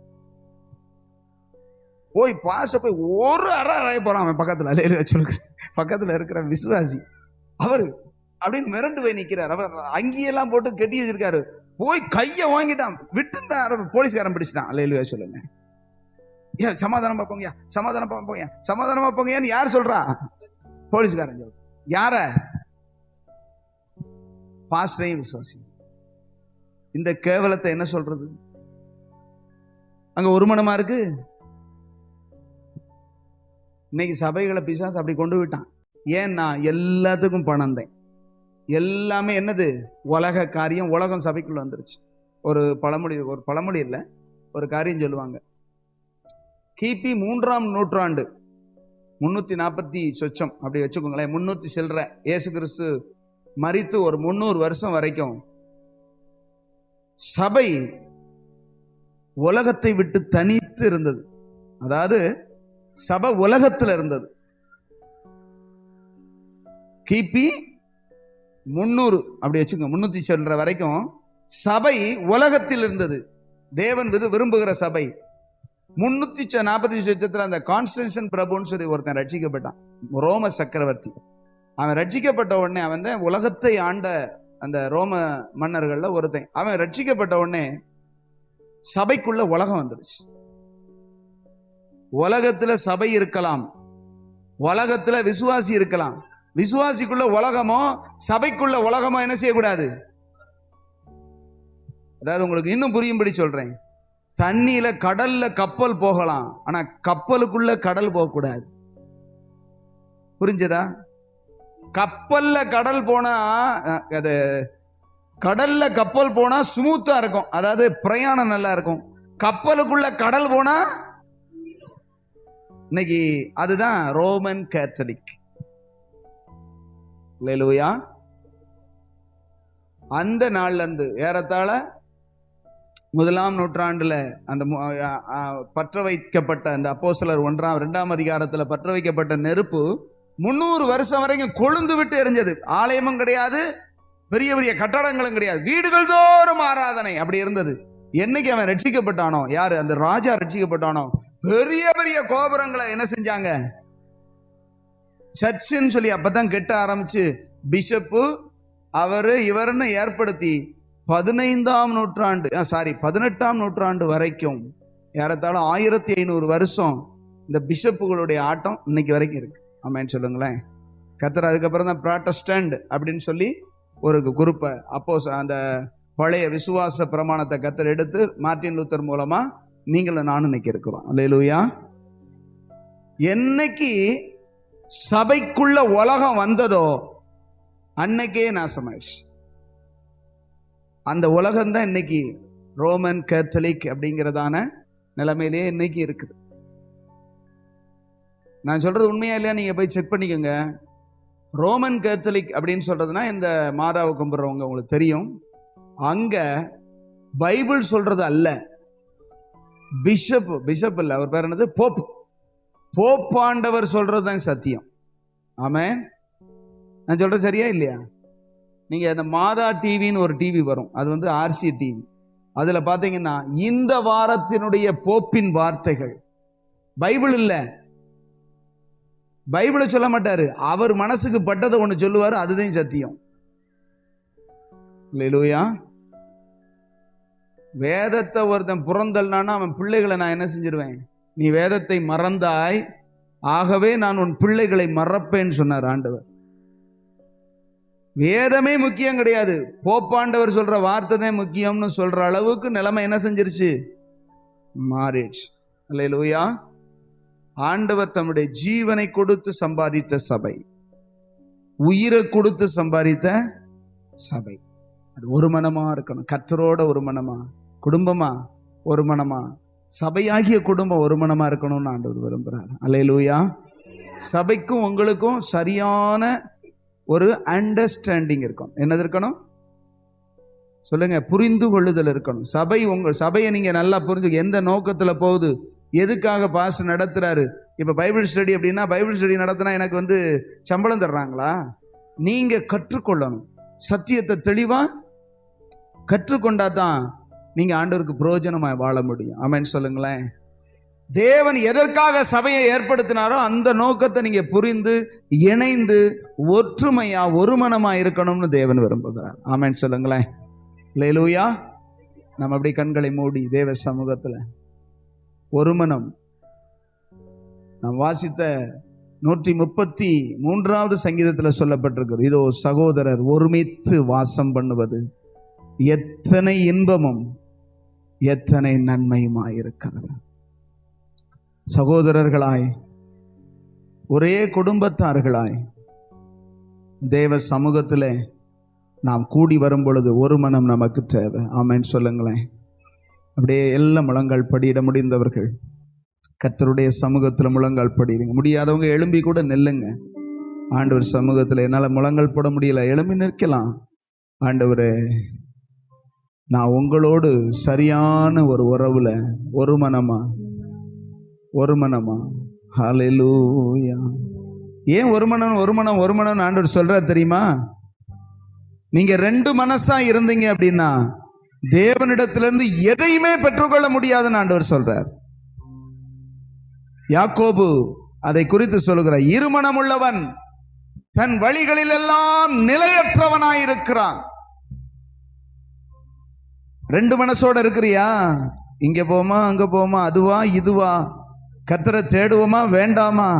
போய் ஒரு அறைய போறான் அவன் பக்கத்துல. அல்லேலூயா சொல்லுங்க. பக்கத்துல இருக்கிற விசுவாசி அவரு அப்படின்னு மிரண்டு போய் நிக்கிறார். அவர் அங்கேயெல்லாம் போட்டு கெட்டி வச்சிருக்காரு. போய் கையை வாங்கிட்டான், விட்டு போலீஸ்காரன் பிடிச்சிட்டான். அல்லேலூயா சொல்லுங்க. ஏன் சமாதானமா போங்கயா, சமாதானமா போங்க, சமாதானமா போங்கன்னு யார் சொல்றா? போலீஸ்காரன் சொல்ற. யார? பாஸ்டரையும் விசுவாசி. இந்த கேவலத்தை என்ன சொல்றது? அங்க ஒரு மனமா இருக்கு. இன்னைக்கு சபைகளை பிசாசு அப்படி கொண்டு விட்டான். ஏன்னா எல்லாத்துக்கும் பணம் தான். எல்லாமே என்னது? உலக காரியம். உலகம் சபைக்குள்ள வந்துருச்சு. ஒரு பழமொழி இல்லை, ஒரு காரியம் சொல்லுவாங்க. கிபி 3ஆம் நூற்றாண்டு 340 சொச்சம் அப்படி வச்சுக்கோங்களேன், 300 சில்லற, இயேசு கிறிஸ்து மரித்து ஒரு 300 வருஷம் வரைக்கும் சபை உலகத்தை விட்டு தனித்து இருந்தது. அதாவது சபை உலகத்தில் இருந்தது. கிபி 300 அப்படி வச்சுக்கோங்க, 300 சில்லற வரைக்கும் சபை உலகத்தில் இருந்தது. தேவன் விரும்புகிற சபை. 340 வருஷத்துல அந்த கான்ஸ்டன்டின் பிரபுன்னு சொல்லி ஒருத்தன் ரட்சிக்கப்பட்டான், ரோம சக்கரவர்த்தி. அவன் ரட்சிக்கப்பட்ட உடனே, அவன் தான் உலகத்தை ஆண்ட அந்த ரோம மன்னர்கள்ல ஒருத்தன். அவன் ரட்சிக்கப்பட்ட உடனே சபைக்குள்ள உலகம் வந்துருச்சு. உலகத்துல சபை இருக்கலாம், உலகத்துல விசுவாசி இருக்கலாம். விசுவாசிக்குள்ள உலகமோ சபைக்குள்ள உலகமோ என்ன செய்யக்கூடாது. அதாவது உங்களுக்கு இன்னும் புரியும்படி சொல்றேன், தண்ணியில கடல்ல கப்பல் போகலாம், ஆனா கப்பலுக்குள்ள கடல் போகக்கூடாது. புரிஞ்சதா? கப்பல்ல கடல் போனா, அது கடல்ல கப்பல் போனா ஸ்மூத்தா இருக்கும், அதாவது பிரயாணம் நல்லா இருக்கும். கப்பலுக்குள்ள கடல் போனா இன்னைக்கு அதுதான் ரோமன் கேத்தலிக். அல்லேலூயா. அந்த நாள்ல இருந்து ஏறத்தாழ 1ஆம் நூற்றாண்டுல அந்த பற்ற வைக்கப்பட்ட அந்த அப்போஸ்தலர் 1-2 அதிகாரத்துல பற்ற வைக்கப்பட்ட நெருப்பு 300 வருஷம் வரைக்கும் கொழுந்து விட்டு எரிஞ்சது. ஆலயமும் கிடையாது, பெரிய பெரிய கட்டடங்களும் கிடையாது, வீடுகள் தோறும் ஆராதனை அப்படி இருந்தது. என்னைக்கு அவன் ரட்சிக்கப்பட்டானோ, யாரு அந்த ராஜா ரட்சிக்கப்பட்டானோ, பெரிய பெரிய கோபுரங்களை என்ன செஞ்சாங்க, சர்ச்சுன்னு சொல்லி அப்பதான் கெட்ட ஆரம்பிச்சு பிஷப்பு அவரு இவருன்னு ஏற்படுத்தி 18ஆம் நூற்றாண்டு வரைக்கும் ஏறத்தாழ 1500 வருஷம் இந்த பிஷப்புகளுடைய ஆட்டம் இன்னைக்கு வரைக்கும் இருக்கு. ஆமென் சொல்லுங்களேன். கர்த்தர் அதுக்கப்புறம் தான் ப்ராட்டஸ்டன்ட் அப்படின்னு சொல்லி ஒரு குரூப்பை, அப்போ அந்த பழைய விசுவாச பிரமாணத்தை கர்த்தர் எடுத்து மார்ட்டின் லூத்தர் மூலமா நீங்களும் நானும் இன்னைக்கு இருக்கிறோம். அல்லேலூயா. என்னைக்கு சபைக்குள்ள உலகம் வந்ததோ அன்னைக்கே நாசமாயிடுச்சு. அந்த உலகம் தான் இன்னைக்கு ரோமன் கேத்தலிக் அப்படிங்கிறதான நிலைமையிலேயே இன்னைக்கு இருக்குது. நான் சொல்றது உண்மையா இல்லையா நீங்க போய் செக் பண்ணிக்கோங்க. ரோமன் கேத்தலிக் அப்படின்னு சொல்றதுன்னா இந்த மாதாவை கும்பிடுறவங்க உங்களுக்கு தெரியும். அங்க பைபிள் சொல்றது அல்ல, பிஷப் இல்ல, அவர் பேர் என்னது, போப்பாண்டவர் சொல்றது தான் சத்தியம். ஆமென். நான் சொல்றது சரியா இல்லையா? நீங்க அந்த மாதா டிவின்னு ஒரு டிவி வரும், அது வந்து RC டிவி. அதுல பாத்தீங்கன்னா இந்த வாரத்தினுடைய போப்பின் வார்த்தைகள், பைபிள் இல்ல, பைபிளை சொல்ல மாட்டாரு, அவர் மனசுக்கு பட்டதை ஒண்ணு சொல்லுவாரு, அதுதான் சத்தியம். அல்லேலூயா. வேதத்தை ஒருத்தன் புறந்தல்னானா அவன் பிள்ளைகளை நான் என்ன செஞ்சிருவேன், நீ வேதத்தை மறந்தாய், ஆகவே நான் உன் பிள்ளைகளை மறப்பேன்னு சொன்னார் ஆண்டவர். வேதமே முக்கியம் கிடையாது, போப்பாண்டவர் சொல்ற வார்த்தை தான் முக்கியம்னு சொல்ற அளவுக்கு நிலைமை என்ன செஞ்சிருச்சு, மாறிடுச்சு. அல்லேலூயா. ஆண்டவர் தம்முடைய ஜீவனை கொடுத்து சம்பாதித்த சபை, உயிரை கொடுத்து சம்பாதித்த சபை, அது ஒரு மனமா இருக்கணும். கர்த்தரோட ஒரு மனமா, குடும்பமா ஒரு மனமா, சபையாகிய குடும்பம் ஒரு மனமா இருக்கணும்னு ஆண்டவர் விரும்புறார். அல்லேலூயா. சபைக்கும் உங்களுக்கும் சரியான ஒரு அண்டர்ஸ்டாண்டிங் இருக்கும். என்னது இருக்கணும் சொல்லுங்க? புரிந்து கொள்ளுதல் இருக்கணும். உங்க சபையை நீங்க நல்லா புரிஞ்சு, எந்த நோக்கத்துல போகுது, எதுக்காக பாஸ்டர் நடத்துறாரு. இப்ப பைபிள் ஸ்டடி அப்படின்னா, பைபிள் ஸ்டடி நடத்தினா எனக்கு வந்து சம்பளம் தர்றாங்களா? நீங்க கற்றுக்கொள்ளணும், சத்தியத்தை தெளிவா கற்றுக்கொண்டா தான் நீங்க ஆண்டவருக்கு பிரயோஜனமாய் வாழ முடியும். ஆமென் சொல்லுங்களேன். தேவன் எதற்காக சபையை ஏற்படுத்தினாரோ அந்த நோக்கத்தை நீங்க புரிந்து இணைந்து ஒற்றுமையா ஒரு மனமா இருக்கணும்னு தேவன் விரும்புகிறார். ஆமென் சொல்லுங்களேன். அல்லேலூயா. நம்ம அப்படி கண்களை மூடி தேவ சமூகத்துல ஒரு மனம், நாம் வாசித்த 133வது சங்கீதத்தில் சொல்லப்பட்டிருக்கிறது, இதோ சகோதரர் ஒருமித்து வாசம் பண்ணுவது எத்தனை இன்பமும் எத்தனை நன்மையுமாயிருக்கிறது. சகோதரர்களாய், ஒரே குடும்பத்தார்களாய் தேவ சமூகத்திலே நாம் கூடி வரும் பொழுது ஒரு மனம் நமக்கு தேவை. ஆமென் சொல்லுங்களேன். அப்படியே எல்லாம் முழங்கால் படியிட முடிந்தவர்கள் கர்த்தருடைய சமூகத்தில் முழங்கால் படிடுங்க. முடியாதவங்க எழும்பி கூட நெல்லுங்க. ஆண்டவர் சமூகத்தில் என்னால் முழங்கால் போட முடியல, எழும்பி நிற்கலாம். ஆண்டவரே, நான் உங்களோடு சரியான ஒரு உறவுல ஒரு மனமா. ஹல்லேலூயா. ஏன் ஒரு மனம் ஆண்டவர் சொல்றார் தெரியுமா? நீங்க 2 மனசா இருந்தீங்க அப்படின்னா தேவனிடத்திலிருந்து எதையுமே பெற்றுக்கொள்ள முடியாதுன்னு ஆண்டவர் சொல்றார். யாக்கோபு அதை குறித்து சொல்லுகிறார், இருமனம் உள்ளவன் தன் வழிகளில் எல்லாம் நிலையற்றவனாயிருக்கிறான். ரெண்டு மனசோட இருக்கிறியா? இங்க போமா அங்க போமா, அதுவா இதுவா, கர்த்தரை தேடுவோமா வேண்டாமா,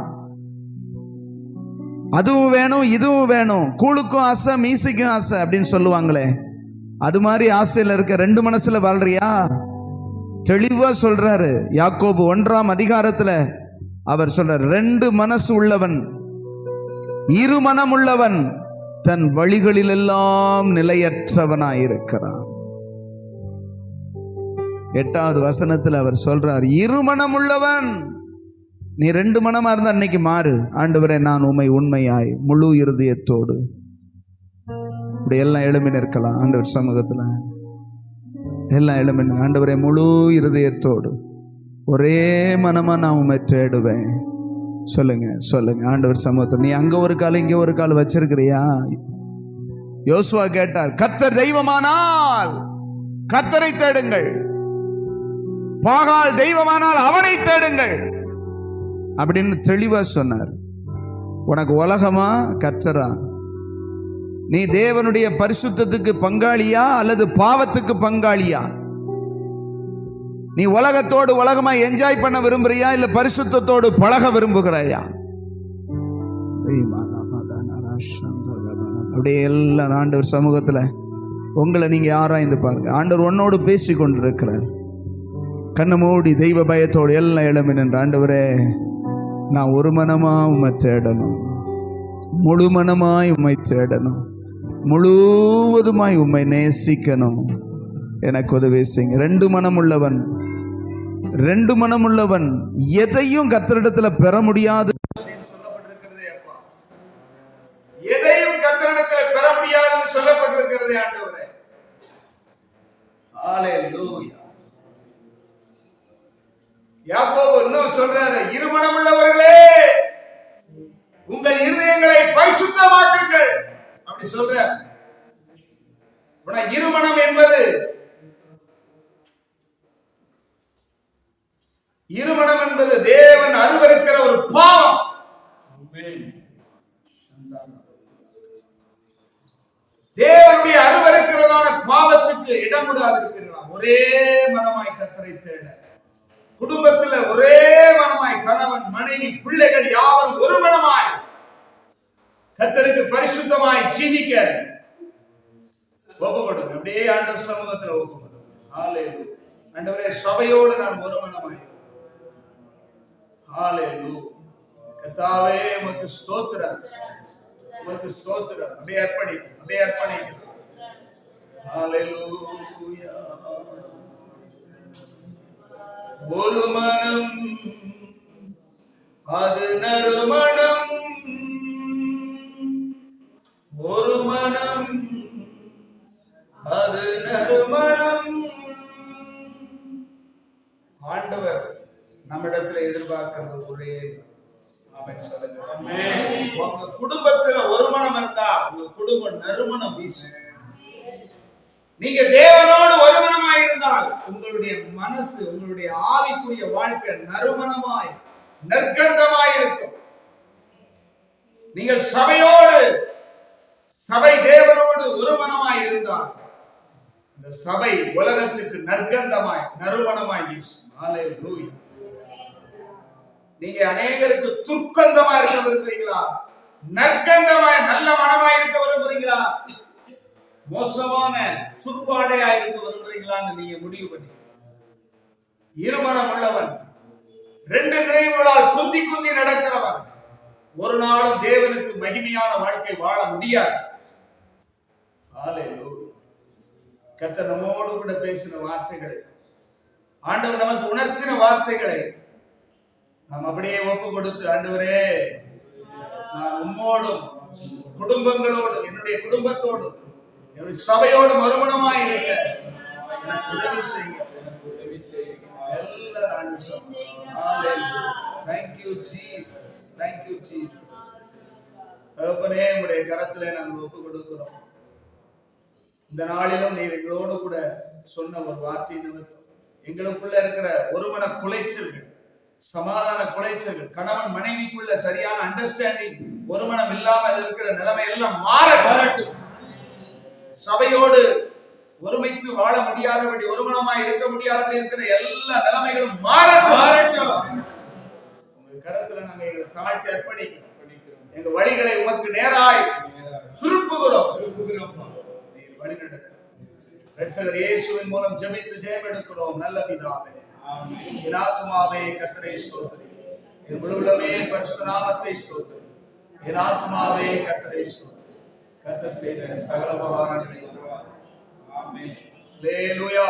அதுவும் வேணும் இதுவும் வேணும், கூழுக்கும் ஆசை மீசைக்கும் ஆசை அப்படின்னு சொல்லுவாங்களே, அது மாதிரி ஆசையில் இருக்க ரெண்டு மனசுல வாழ்றியா? தெளிவா சொல்றாரு யாக்கோபு 1ஆம் அதிகாரத்துல அவர் சொல்றார், ரெண்டு மனசு உள்ளவன் இருமனம் உள்ளவன் தன் வழிகளில் எல்லாம் நிலையற்றவனாயிருக்கிறான். 8வது வசனத்தில் அவர் சொல்றார், இருமனம் உள்ளவன். நீ ரெண்டு மனமா இருந்தா அன்னைக்கு மாறு. ஆண்டவரே, நான் உம்மை உண்மையாய் முழு இருதயத்தோடு, இப்படி எல்லாம் எழுமி நிற்கலாம் ஆண்டவர் சமூகத்துல, எல்லாம் எழுமி. ஆண்டவரே, முழு இருதயத்தோடு ஒரே மனமா நான் உம்மை தேடுவேன். சொல்லுங்க சொல்லுங்க ஆண்டவர் சமூகத்தில். நீ அங்க ஒரு கால் இங்க ஒரு கால் வச்சிருக்கிறியா? யோசுவா கேட்டார், கர்த்தர் தெய்வமானால் கர்த்தரை தேடுங்கள், பாகால் தெய்வமானால் அவனை தேடுங்கள் அப்படின்னு தெளிவா சொன்னார். உனக்கு உலகமா கர்த்தரா? நீ தேவனுடைய பரிசுத்தத்துக்கு பங்காளியா அல்லது பாவத்துக்கு பங்காளியா? நீ உலகத்தோடு உலகமா என்ஜாய் பண்ண விரும்புறியா இல்ல பரிசுத்தத்தோடு பழக விரும்புகிறாயா? அப்படியே எல்லாம் ஆண்டவர் சமூகத்துல உங்களை நீங்க ஆராய்ந்து பாருங்க. ஆண்டவர் உன்னோடு பேசி கொண்டிருக்கிறார். கண்ணை மூடி தெய்வ பயத்தோடு எல்லாம் எழும்பி நின்ற, ஆண்டவரே, நான் ஒரு மனமா உம்மை தேடணும், முழு மனமாய் உம்மை தேடணும், முழுவதுமாய் உம்மை நேசிக்கணும், எனக்கு உதவி செய்யுங்க. ரெண்டு மனம் உள்ளவன் எதையும் கர்த்தரிடத்துல பெற முடியாது சொல்லப்பட்டிருக்கிறது. அப்பா, எதையும் கர்த்தரிடத்துல பெற முடியாதுன்னு சொல்லப்பட்டிருக்கிறது. ஆண்டவரே, ஹல்லேலூயா. யாக்கோபு இன்னும் சொல்றாரு, இருமனம் உள்ளவர்களே, உங்கள் இருதயங்களை பரிசுத்தமாக்குங்கள் அப்படி சொல்ற. இருமனம் என்பது தேவன் அருவருக்கிற ஒரு பாவம். தேவனுடைய அருவருக்கிறதான பாவத்துக்கு இடம் விடாதிருப்பீர்களா? ஒரே மனமாய் கர்த்தரை தேட, குடும்பத்தில் ஒரே மனமாய் கணவன் மனைவி பிள்ளைகள் யாவரும் ஒரு மனமாய் கர்த்தருக்கு பரிசுத்தமாய் ஜீவிக்க ஒப்பு கொடுங்க. அப்படியே ஆண்டவர் சமூகத்தில் ஒப்பு கொடுங்க. ஹல்லேலூயா. ஆண்டவரே, சபையோடு நான் ஒரு மனமாய். ஹல்லேலூயா. கர்த்தாவே, உமக்கு ஸ்தோத்திரம், உமக்கு ஸ்தோத்திரம். அப்படியே அர்ப்பணிக்கிறோம், அப்படியே அர்ப்பணிக்கிறோம். ஹல்லேலூயா. ஒரு மனம் அது நறுமணம், ஒரு மனம் அது நறுமணம். ஆண்டவர் நம்மிடத்தில் எதிர்பார்க்கிறது ஒரே. ஆமென் சொல்லுங்க. உங்க குடும்பத்துல ஒரு மனம் இருந்தா உங்க குடும்பம் நறுமணம் வீசும். நீங்க தேவனோடு ஒரு மனமாய் இருந்தால் உங்களுடைய மனசு, உங்களுடைய ஆவிக்குரிய வாழ்க்கை நறுமணமாய் நற்கந்தமாய் இருக்கும். நீங்கள் சபை தேவனோடு ஒரு மனமாய் இருந்தால் இந்த சபை உலகத்துக்கு நற்கந்தமாய் நறுமணமாய் வீசும். ஹல்லேலூயா. நீங்க அநேகருக்கு துர்க்கந்தமா இருக்க விரும்புறீங்களா? நற்கந்தமாய் நல்ல மனமாய் இருக்க விரும்புறீங்களா? மோசமான துர்பாடையா இருக்க விரும்புறீங்களான்னு நீங்க முடிவு பண்ணி. இருமனம் உள்ளவன், ரெண்டு நினைவுகளால் குந்தி குந்தி நடக்கிறவன் ஒரு நாளும் தேவனுக்கு மகிமையான வாழ்க்கை வாழ முடியாது. ஹல்லேலூயா. கர்த்தர் நம்மோடு கூட பேசின வார்த்தைகள், ஆண்டவர் நமக்கு உணர்த்தின வார்த்தைகளை நாம் அப்படியே ஒப்பு கொடுத்து, ஆண்டவரே, நான் உம்மோடும் குடும்பங்களோடும் என்னுடைய குடும்பத்தோடும் என்னுடைய சபையோடு மறுமணமாய் இருக்க எனக்கு உதவி செய்யுங்க. எல்லாரும் Thank you Jesus. Thank you Jesus. தகப்பனே, உம்முடைய கரத்திலே நாங்கள் ஒப்பு கொடுக்கிறோம். இந்த நாளிலும் நீர் எங்களோடு கூட சொன்ன ஒரு வார்த்தை நிமித்தம் எங்களுக்குள்ள இருக்கிற ஒருமன குலைச்சல்கள், சமாதான குலைச்சல்கள், கணவன் மனைவிக்குள்ள சரியான அண்டர்ஸ்டாண்டிங், ஒருமனம் இல்லாமல் இருக்கிற நிலைமை எல்லாம் மாறட்டும். சபையோடு ஒருமைத்து வாழ முடியாதபடி, ஒருமனமாய் இருக்க முடியாதபடி இருக்கிற எல்லா நிலைமைகளும் மாறட்டும். உங்க கரத்துல நாங்க எங்களை தாழ்ச்சி அர்ப்பணிக்கிறோம். எங்க வழிகளை உமக்கு நேராய் திருப்புகிறோம். நீர் வழி நடத்தும். இரட்சகர் இயேசுவின் மூலம் ஜெபித்து ஜெயம் எடுக்கிறோம் நல்ல பிதாவே. என் ஆத்துமாவே கர்த்தரை ஸ்தோத்திரி, என் முழுவதுமே பரிசுத்த நாமத்தை ஸ்தோத்திரி. என் ஆத்துமாவே கர்த்தரை ஸ்தோத்திரி, கர்த்தர் செய்த சகல உபகாரங்களை. ஆமென். அல்லேலூயா.